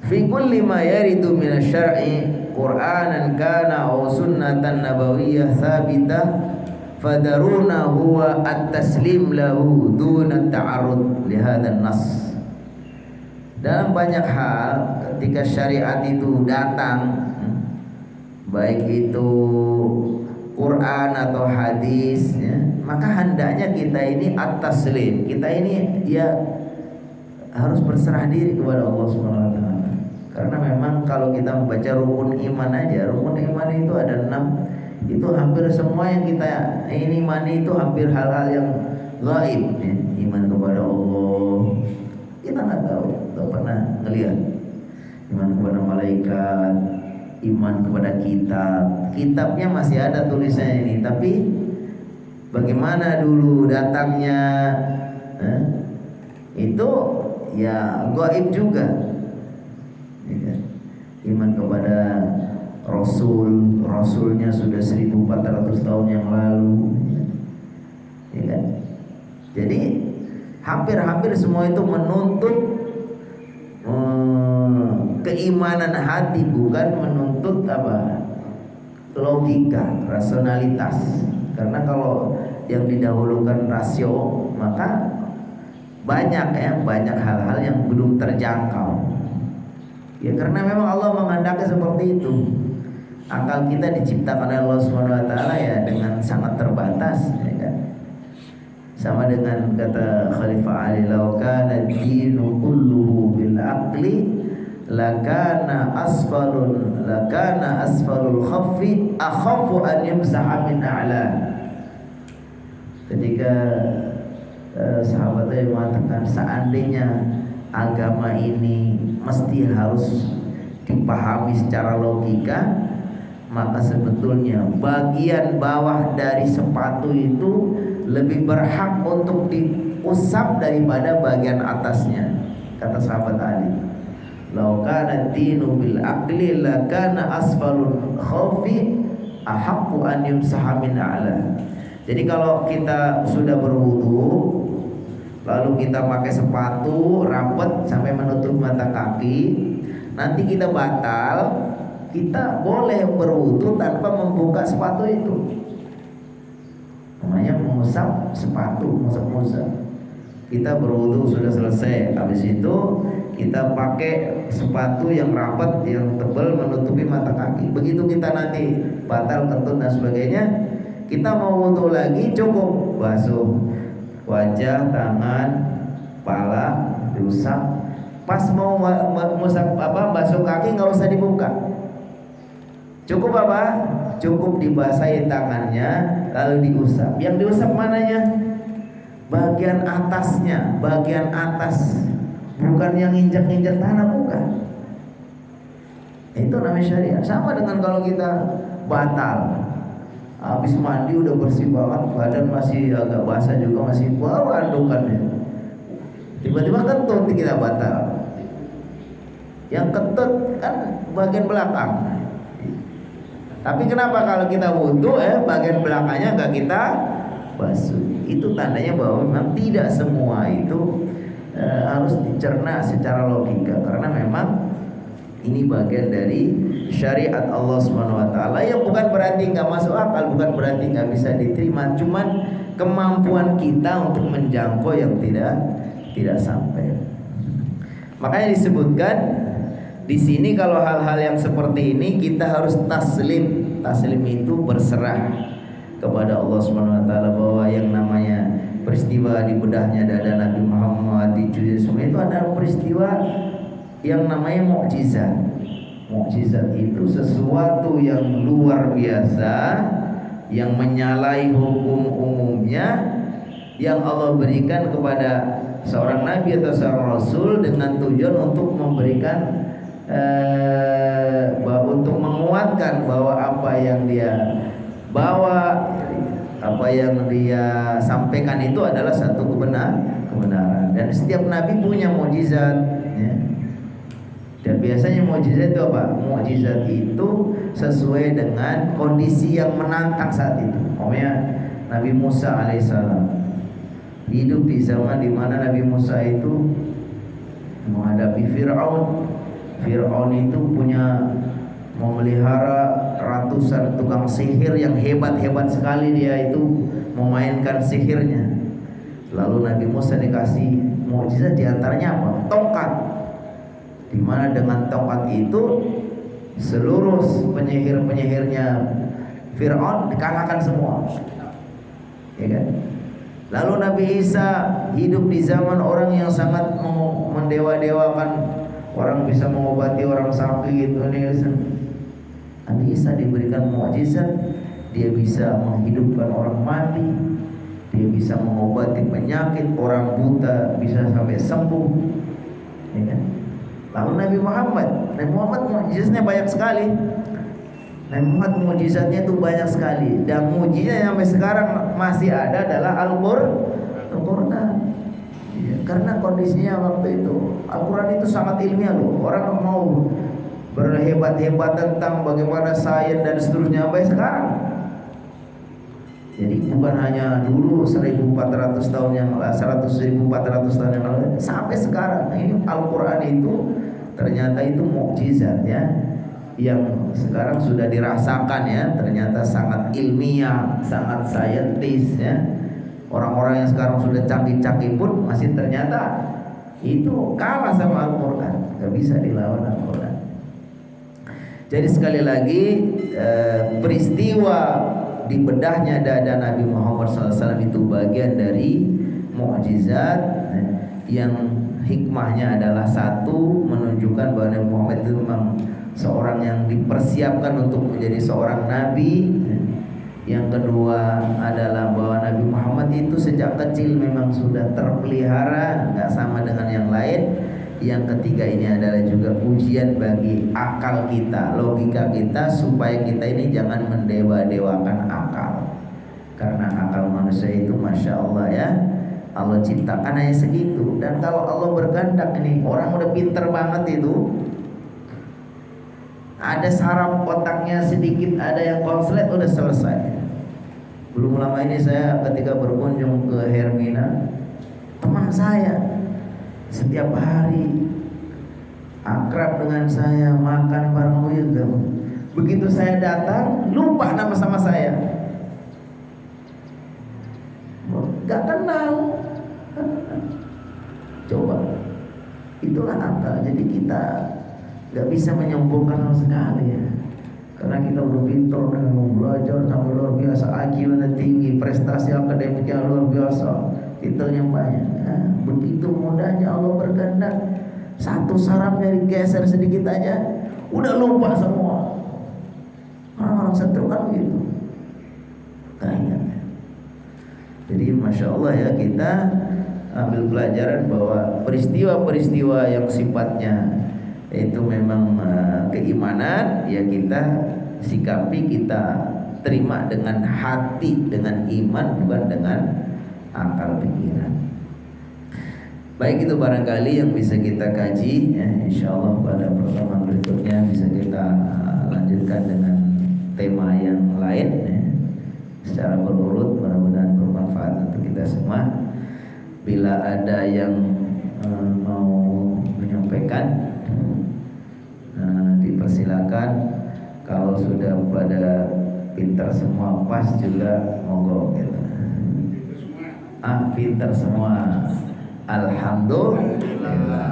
Fi kulli ma yaridu minasyar'i Qur'anan kana aw sunnatan nabawiyyah thabitah fadaruna huwa at-taslim lahu duna ta'arrud li hadzal nas. Dalam banyak hal ketika syariat itu datang, baik itu Quran atau hadis ya, maka hendaknya kita ini at-taslim, kita ini ya harus berserah diri kepada Allah Subhanahu wa taala. Karena memang kalau kita membaca rukun iman aja, rukun iman itu ada 6. Itu hampir semua yang kita ini imani itu hampir hal-hal yang gaib ya. Iman kepada Allah kita nggak tahu, nggak pernah ngelihat. Iman kepada malaikat, iman kepada kitabnya masih ada tulisannya ini, tapi bagaimana dulu datangnya itu ya gaib juga. Iman kepada Rasulnya sudah 1400 tahun yang lalu ya kan? Jadi hampir semua itu menuntut keimanan hati, bukan menuntut apa? Logika, rasionalitas. Karena kalau yang didahulukan rasio, maka banyak hal-hal yang belum terjangkau. Ya karena memang Allah menghendaki seperti itu. Akal kita diciptakan oleh Allah Subhanahu wa taala ya dengan sangat terbatas ya kan. Sama dengan kata Khalifah Ali, "Law kana ad-dinu kulluhu bil aqli lakana asfalul khaffi akhafu an yumsaha min a'la." Ketika sahabatnya mengatakan seandainya agama ini mesti harus dipahami secara logika, maka sebetulnya bagian bawah dari sepatu itu lebih berhak untuk diusap daripada bagian atasnya, kata sahabat Ali. "Lau kana dinu bil aqli lakana asfalul khawfi ahaqqu an yumsaha min a'la." Jadi kalau kita sudah berwudu lalu kita pakai sepatu rapat sampai menutup mata kaki, nanti kita batal, kita boleh berwudu tanpa membuka sepatu itu. Namanya mengusap sepatu, mengusap. Kita berwudu sudah selesai, habis itu kita pakai sepatu yang rapat, yang tebal menutupi mata kaki. Begitu kita nanti batal, kentut dan sebagainya, kita mau wudu lagi cukup basuh wajah, tangan, kepala diusap. Pas mau musap basuh kaki nggak usah dibuka. Cukup apa? Cukup dibasahi tangannya lalu diusap. Yang diusap mananya? Bagian atasnya, bagian atas. Bukan yang injak-injak tanah, bukan. Itu namanya syariat. Sama dengan kalau kita batal, habis mandi udah bersih banget, badan masih agak basah juga, masih bawa andukannya, tiba-tiba kentut kita batal. Yang kentut kan bagian belakang. Tapi kenapa kalau kita wudhu bagian belakangnya nggak kita basuh? Itu tandanya bahwa memang tidak semua itu harus dicerna secara logika, karena memang ini bagian dari syariat Allah Subhanahu wa taala, yang bukan berarti nggak masuk akal, bukan berarti nggak bisa diterima, cuman kemampuan kita untuk menjangkau yang tidak sampai. Makanya disebutkan di sini kalau hal-hal yang seperti ini kita harus taslim. Taslim itu berserah kepada Allah Subhanahu wa taala, bahwa yang namanya peristiwa di bedahnya dada Nabi Muhammad, di semua itu adalah peristiwa yang namanya mukjizat. Mukjizat itu sesuatu yang luar biasa, yang menyalahi hukum umumnya, yang Allah berikan kepada seorang nabi atau seorang rasul dengan tujuan untuk memberikan untuk menguatkan bahwa apa yang dia bawa, apa yang dia sampaikan itu adalah satu kebenaran. Dan setiap nabi punya mukjizat, ya. Dan biasanya mukjizat itu apa? Mukjizat itu sesuai dengan kondisi yang menantang saat itu. Umpamanya Nabi Musa alaihissalam hidup di zaman di mana Nabi Musa itu menghadapi Fir'aun. Fir'aun itu memelihara ratusan tukang sihir yang hebat-hebat sekali, dia itu memainkan sihirnya. Lalu Nabi Musa dikasih mukjizat, diantaranya apa? Tongkat. Dimana dengan tongkat itu seluruh penyihir-penyihirnya Fir'aun dikalahkan semua, ya kan? Lalu Nabi Isa hidup di zaman orang yang sangat mendewa-dewakan, orang bisa mengobati orang sakit. Nabi Isa diberikan mukjizat, dia bisa menghidupkan orang mati, dia bisa mengobati penyakit, orang buta bisa sampai sembuh, ya kan? Lalu Nabi Muhammad mukjizatnya banyak sekali. Nabi Muhammad mukjizatnya itu banyak sekali, dan mukjizat yang sampai sekarang masih ada adalah Al-Qur'an. Ya, karena kondisinya waktu itu Al-Qur'an itu sangat ilmiah loh. Orang mau berhebat-hebat tentang bagaimana sains dan seterusnya sampai sekarang. Jadi bukan hanya dulu 1400 tahun yang lalu, 1400 tahun yang lalu, sampai sekarang ini Al-Qur'an itu ternyata itu mukjizat, ya, yang sekarang sudah dirasakan, ya, ternyata sangat ilmiah, sangat saintis, ya. Orang-orang yang sekarang sudah canggih-canggih pun masih ternyata itu kalah sama Al-Qur'an, gak bisa dilawan Al-Qur'an. Jadi sekali lagi peristiwa di bedahnya dada Nabi Muhammad SAW itu bagian dari mukjizat yang hikmahnya adalah satu, menunjukkan bahwa Nabi Muhammad itu memang seorang yang dipersiapkan untuk menjadi seorang nabi. Yang kedua adalah bahwa Nabi Muhammad itu sejak kecil memang sudah terpelihara, nggak sama dengan yang lain. Yang ketiga ini adalah juga ujian bagi akal kita, logika kita, supaya kita ini jangan mendewa-dewakan akal. Karena akal manusia itu Masya Allah, ya, Allah ciptakan hanya segitu. Dan kalau Allah berkehendak, ini orang udah pinter banget itu, ada saraf otaknya sedikit, ada yang konslet, udah selesai. Belum lama ini saya ketika berkunjung ke Hermina, teman saya setiap hari akrab dengan saya, makan bareng beliau. Begitu saya datang, lupa nama sama saya, gak kenal. Coba, itulah akal. Jadi kita gak bisa menyombongkan sama sekali, ya, karena kita udah pintar, belajar sampai luar biasa, IQ-nya tinggi, prestasi akademiknya luar biasa, titelnya banyak. Nah, begitu mudahnya Allah berkehendak, satu sarafnya digeser sedikit aja udah lupa semua. Orang-orang setru kan begitu. Banyak. Jadi Masya Allah, ya, kita ambil pelajaran bahwa peristiwa-peristiwa yang sifatnya itu memang keimanan, ya kita sikapi, kita terima dengan hati, dengan iman, bukan dengan akal pikiran. Baik, itu barangkali yang bisa kita kaji ya. Insyaallah pada pertemuan berikutnya bisa kita lanjutkan dengan tema yang lain ya, secara berurut. Mudah-mudahan bermanfaat untuk kita semua. Bila ada yang mau menyampaikan, dipersilakan. Kalau sudah pada pintar semua, pas juga, monggo gitu. Pintar semua, alhamdulillah.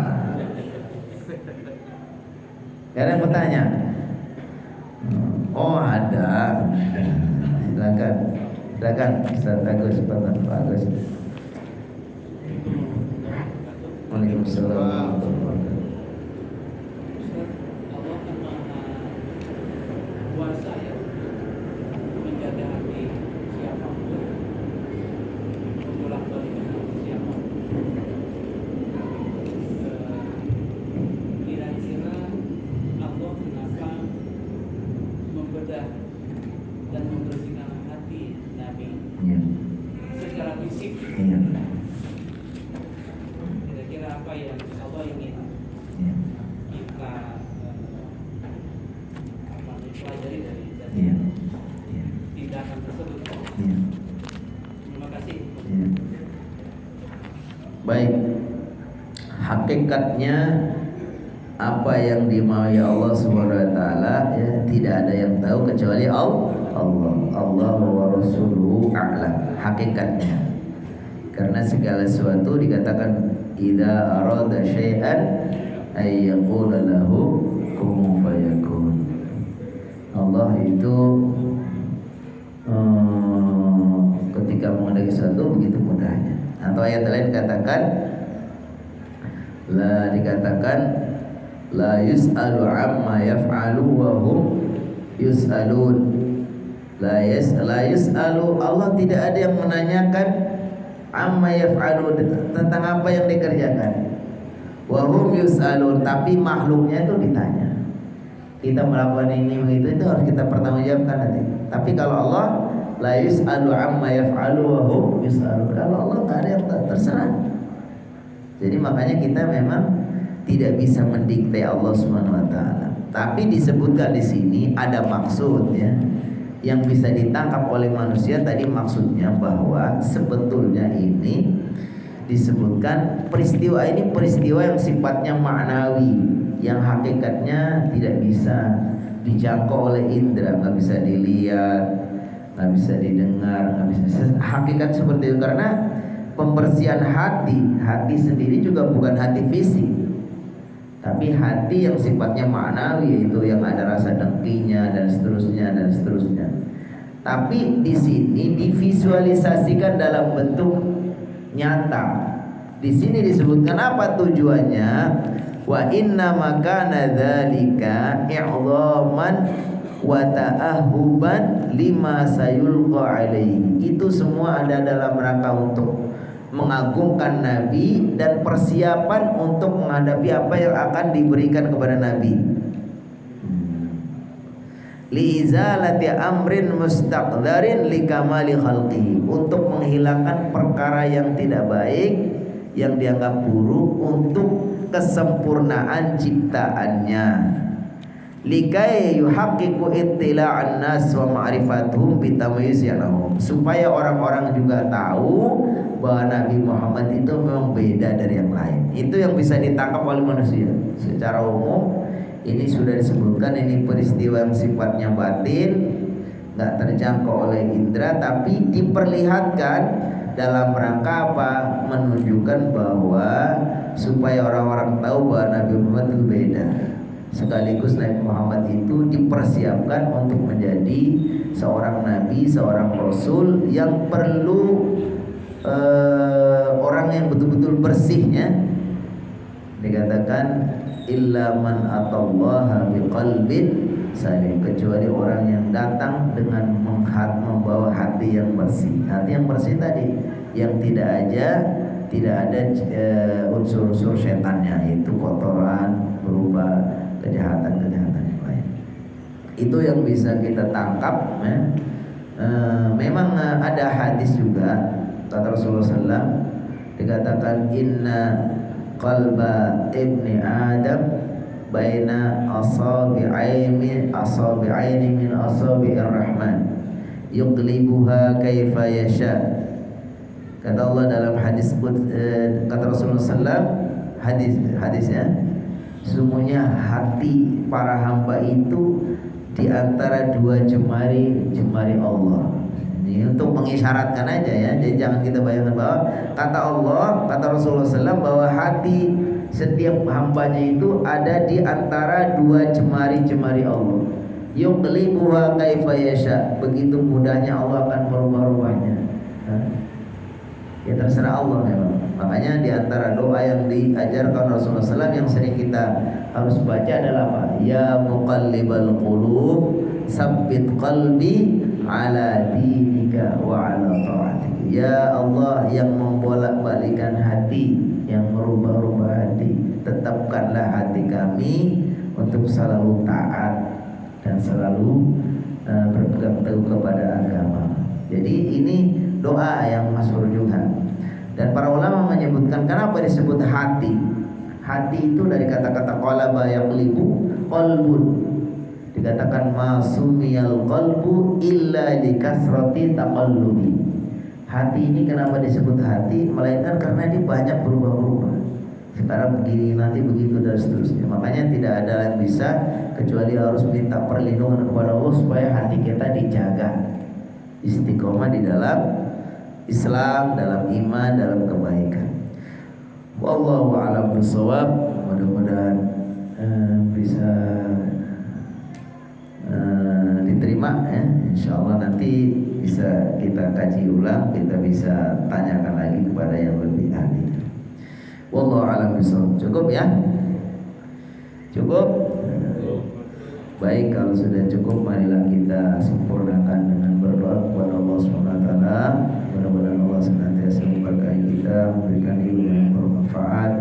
Ada yang bertanya? Oh ada. Silakan Ustaz Agus, Pak Agus. Waalaikumsalam warahmatullahi wabarakatuh. Puasa ya, menjaga hati siapapun, membolak-balik hati siapapun. Kira-kira Allah kenapa membedah dan membersihkan hati Nabi secara fisik? Kira-kira apa yang Allah ingin kita pelajari dari tindakan tersebut? Terima kasih. Baik, hakikatnya apa yang dimaui Allah Subhanahu wa taala ya, tidak ada yang tahu kecuali Allah. Allah wa rasuluhu a'lam. Hakikatnya. Karena segala sesuatu dikatakan idza arada syai'an ay yaqula lahu kun fayakun. Allah itu ketika menghendaki sesuatu begitu mudahnya. Atau ayat lain katakan la yus'alu amma yaf'alu wa hum yus'alun. La yus'alu, Allah tidak ada yang menanyakan amma yaf'alu, tentang apa yang dikerjakan. Wa hum yus'alun, tapi makhluknya itu ditanya. Kita melakukan ini begitu, itu harus kita pertanggungjawabkan nanti. Tapi kalau Allah la yus'alu amma yaf'alu wa hum yus'alun, kalau Allah nggak ada yang terserah. Jadi makanya kita memang tidak bisa mendikte Allah Subhanahu wa taala. Tapi disebutkan di sini ada maksud ya, yang bisa ditangkap oleh manusia. Tadi maksudnya bahwa sebetulnya ini disebutkan peristiwa ini peristiwa yang sifatnya maknawi, yang hakikatnya tidak bisa dijangkau oleh indera, nggak bisa dilihat, nggak bisa didengar, nggak bisa. Hakikat seperti itu karena pembersihan hati sendiri juga bukan hati fisik, tapi hati yang sifatnya maknawi, yaitu yang ada rasa dengkinya dan seterusnya. Tapi di sini divisualisasikan dalam bentuk nyata. Di sini disebutkan apa tujuannya? Wa inna makana dzalika i'dhaman wa ta'ahuban lima sayulqa alaihi. Itu semua ada dalam rangka untuk mengagungkan Nabi dan persiapan untuk menghadapi apa yang akan diberikan kepada Nabi. Li'izalati amrin mustaqdarin likamali khalqi, untuk menghilangkan perkara yang tidak baik, yang dianggap buruk, untuk kesempurnaan ciptaannya. Likai yuhaqqiqu ittila'an nas wa ma'rifatuhum bitamayyiziyanahum, supaya orang-orang juga tahu bahwa Nabi Muhammad itu memang beda dari yang lain. Itu yang bisa ditangkap oleh manusia. Secara umum ini sudah disebutkan, ini peristiwa yang sifatnya batin, nggak terjangkau oleh indera, tapi diperlihatkan dalam rangka apa? Menunjukkan bahwa supaya orang-orang tahu bahwa Nabi Muhammad itu beda. Sekaligus Nabi Muhammad itu dipersiapkan untuk menjadi seorang nabi, seorang rasul yang perlu orang yang betul-betul bersihnya. Dikatakan illa man atallaha biqalbin salim, kecuali orang yang datang dengan membawa hati yang bersih. Hati yang bersih tadi yang tidak ada unsur-unsur setannya, itu kotoran berupa Itu yang bisa kita tangkap ya. Memang ada hadis juga kata Rasulullah SAW, dikatakan inna qalba ibni Adam baina asabi'aini min asabi'ir rahman yuqlibuha kaifa yasha. Kata Allah dalam hadis kata Rasulullah SAW, hadisnya, sungguhnya hati para hamba itu di antara dua jemari Allah. Ini untuk mengisyaratkan aja ya. Jadi jangan kita bayangkan bahwa kata Allah, kata Rasulullah SAW bahwa hati setiap hambanya itu ada di antara dua jemari Allah. Yuqlibuha kaifa yasha. Begitu mudahnya Allah akan merubah-rubahnya. Ya terserah Allah memang. Makanya di antara doa yang diajarkan Rasulullah SAW yang sering kita harus baca adalah apa? Ya muqallibal qulub, sabbit qalbi ala dinika wa ala ta'atika. Ya Allah yang membolak-balikan hati, yang merubah-rubah hati, tetapkanlah hati kami untuk selalu taat dan selalu berpegang teguh kepada agama. Jadi ini doa yang masyhur juga. Dan para ulama menyebutkan kenapa disebut hati. Hati itu dari kata-kata qalaba yaqlibu qalbun. Dikatakan masumiyal qalbu illa likasrati taqallubi. Hati ini kenapa disebut hati? Melainkan karena dia banyak berubah-ubah. Sekarang begini, nanti begitu dan seterusnya. Makanya tidak ada yang bisa kecuali harus minta perlindungan kepada Allah supaya hati kita dijaga, istiqomah di dalam Islam, dalam iman, dalam kebaikan. Wallahu a'lam bishawab. Mudah-mudahan bisa diterima ya. Insyaallah nanti bisa kita kaji ulang, kita bisa tanyakan lagi kepada yang lebih ahli. Wallahu a'lam bishawab. Cukup ya? Cukup? Baik, kalau sudah cukup marilah kita sempurnakan dengan berdoa kepada Allah SWT. Mudah-mudahan Allah senantiasa memberkahi kita, memberikan ilmu yang bermanfaat,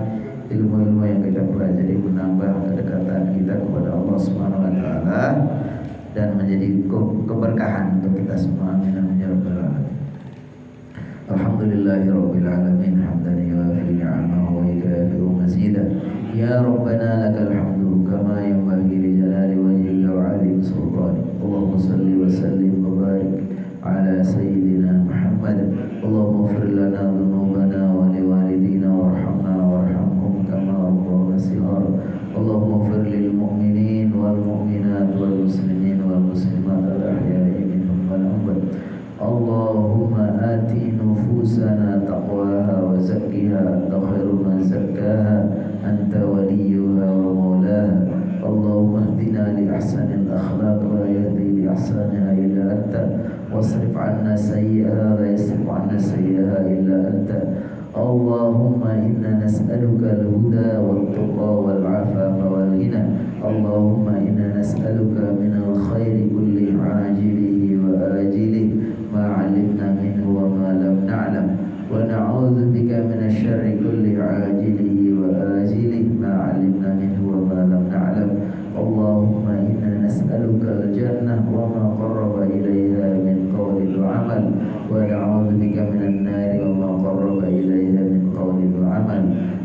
ilmu-ilmu yang kita pelajari menambah kedekatan kita kepada Allah SWT dan menjadi keberkahan untuk kita semua. Amin amin ya rabbal alamin. Alhamdulillahirabbil alamin hamdan yuwafi ni'amahu wa yukafi'u mazidah. Ya rabbana lakal hamdu kama yanbaghi li jalali wajhika wa 'azimi sultanik. Allahumma shalli wa sallim wa barik ala sayyidina Muhammad. Allahumma ighfir lana dhunubana wa liwalidina warhamna warhamhum kama rabbawna shighara. Allahumma ighfir lil mu'minin wal mu'minat wal muslimin wal muslimat al ahya'i minhum wal amwat. Allahumma ati nufusana taqwaha wa zakkiha anta khairu man zakkaha anta waliyuha wa maulaha. Allahumma ihdina li ahsanil akhlaq wa yahdi li ahsaniha illa anta wasrif 'anna sayyi'aha la yasrif 'anna sayyi'aha illa anta. Allahumma inna nas'aluka al-huda wat-tuqa wal-'afafa wal-ghina. Allahumma inna nas'aluka minal khairi kulli 'ajilihi wa ajilihi ma 'alimna minhu wa ma lam na'lam wa na'udzu bika minasy syarri kulli 'ajilihi wa ajilihi ma 'alimna minhu wa ma lam na'lam. Allahumma inna nas'aluka al-jannah wa ma qarraba ilayha min qawlin wa 'amal wa na'udzu bika minan nari wa ma qarraba ilayha min qawlin wa 'amal.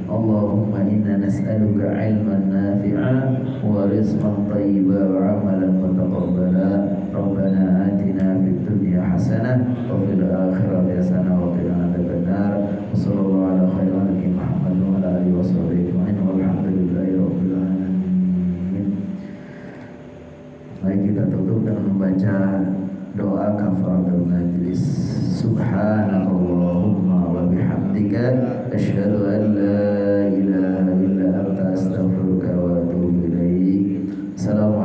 Allahumma inna nas'aluka 'ilman nafi'an wa rizqan thayyiban wa 'amalan mutaqabbala. Rabbana atina fid dunya hasanah wa fil akhirati hasanah wa qina adzabannar. Wassallallahu ala khairi khalqi Muhammad wa ala alihi washabbihi ajma'in walhamdulillahi rabbil alamin. Mari kita tutup dengan membaca doa kafaratul majlis. Subhanakallahumma wa bihamdika asyhadu an la ilaha illa anta astaghfiruka wa atubu ilaik. Assalamualaikum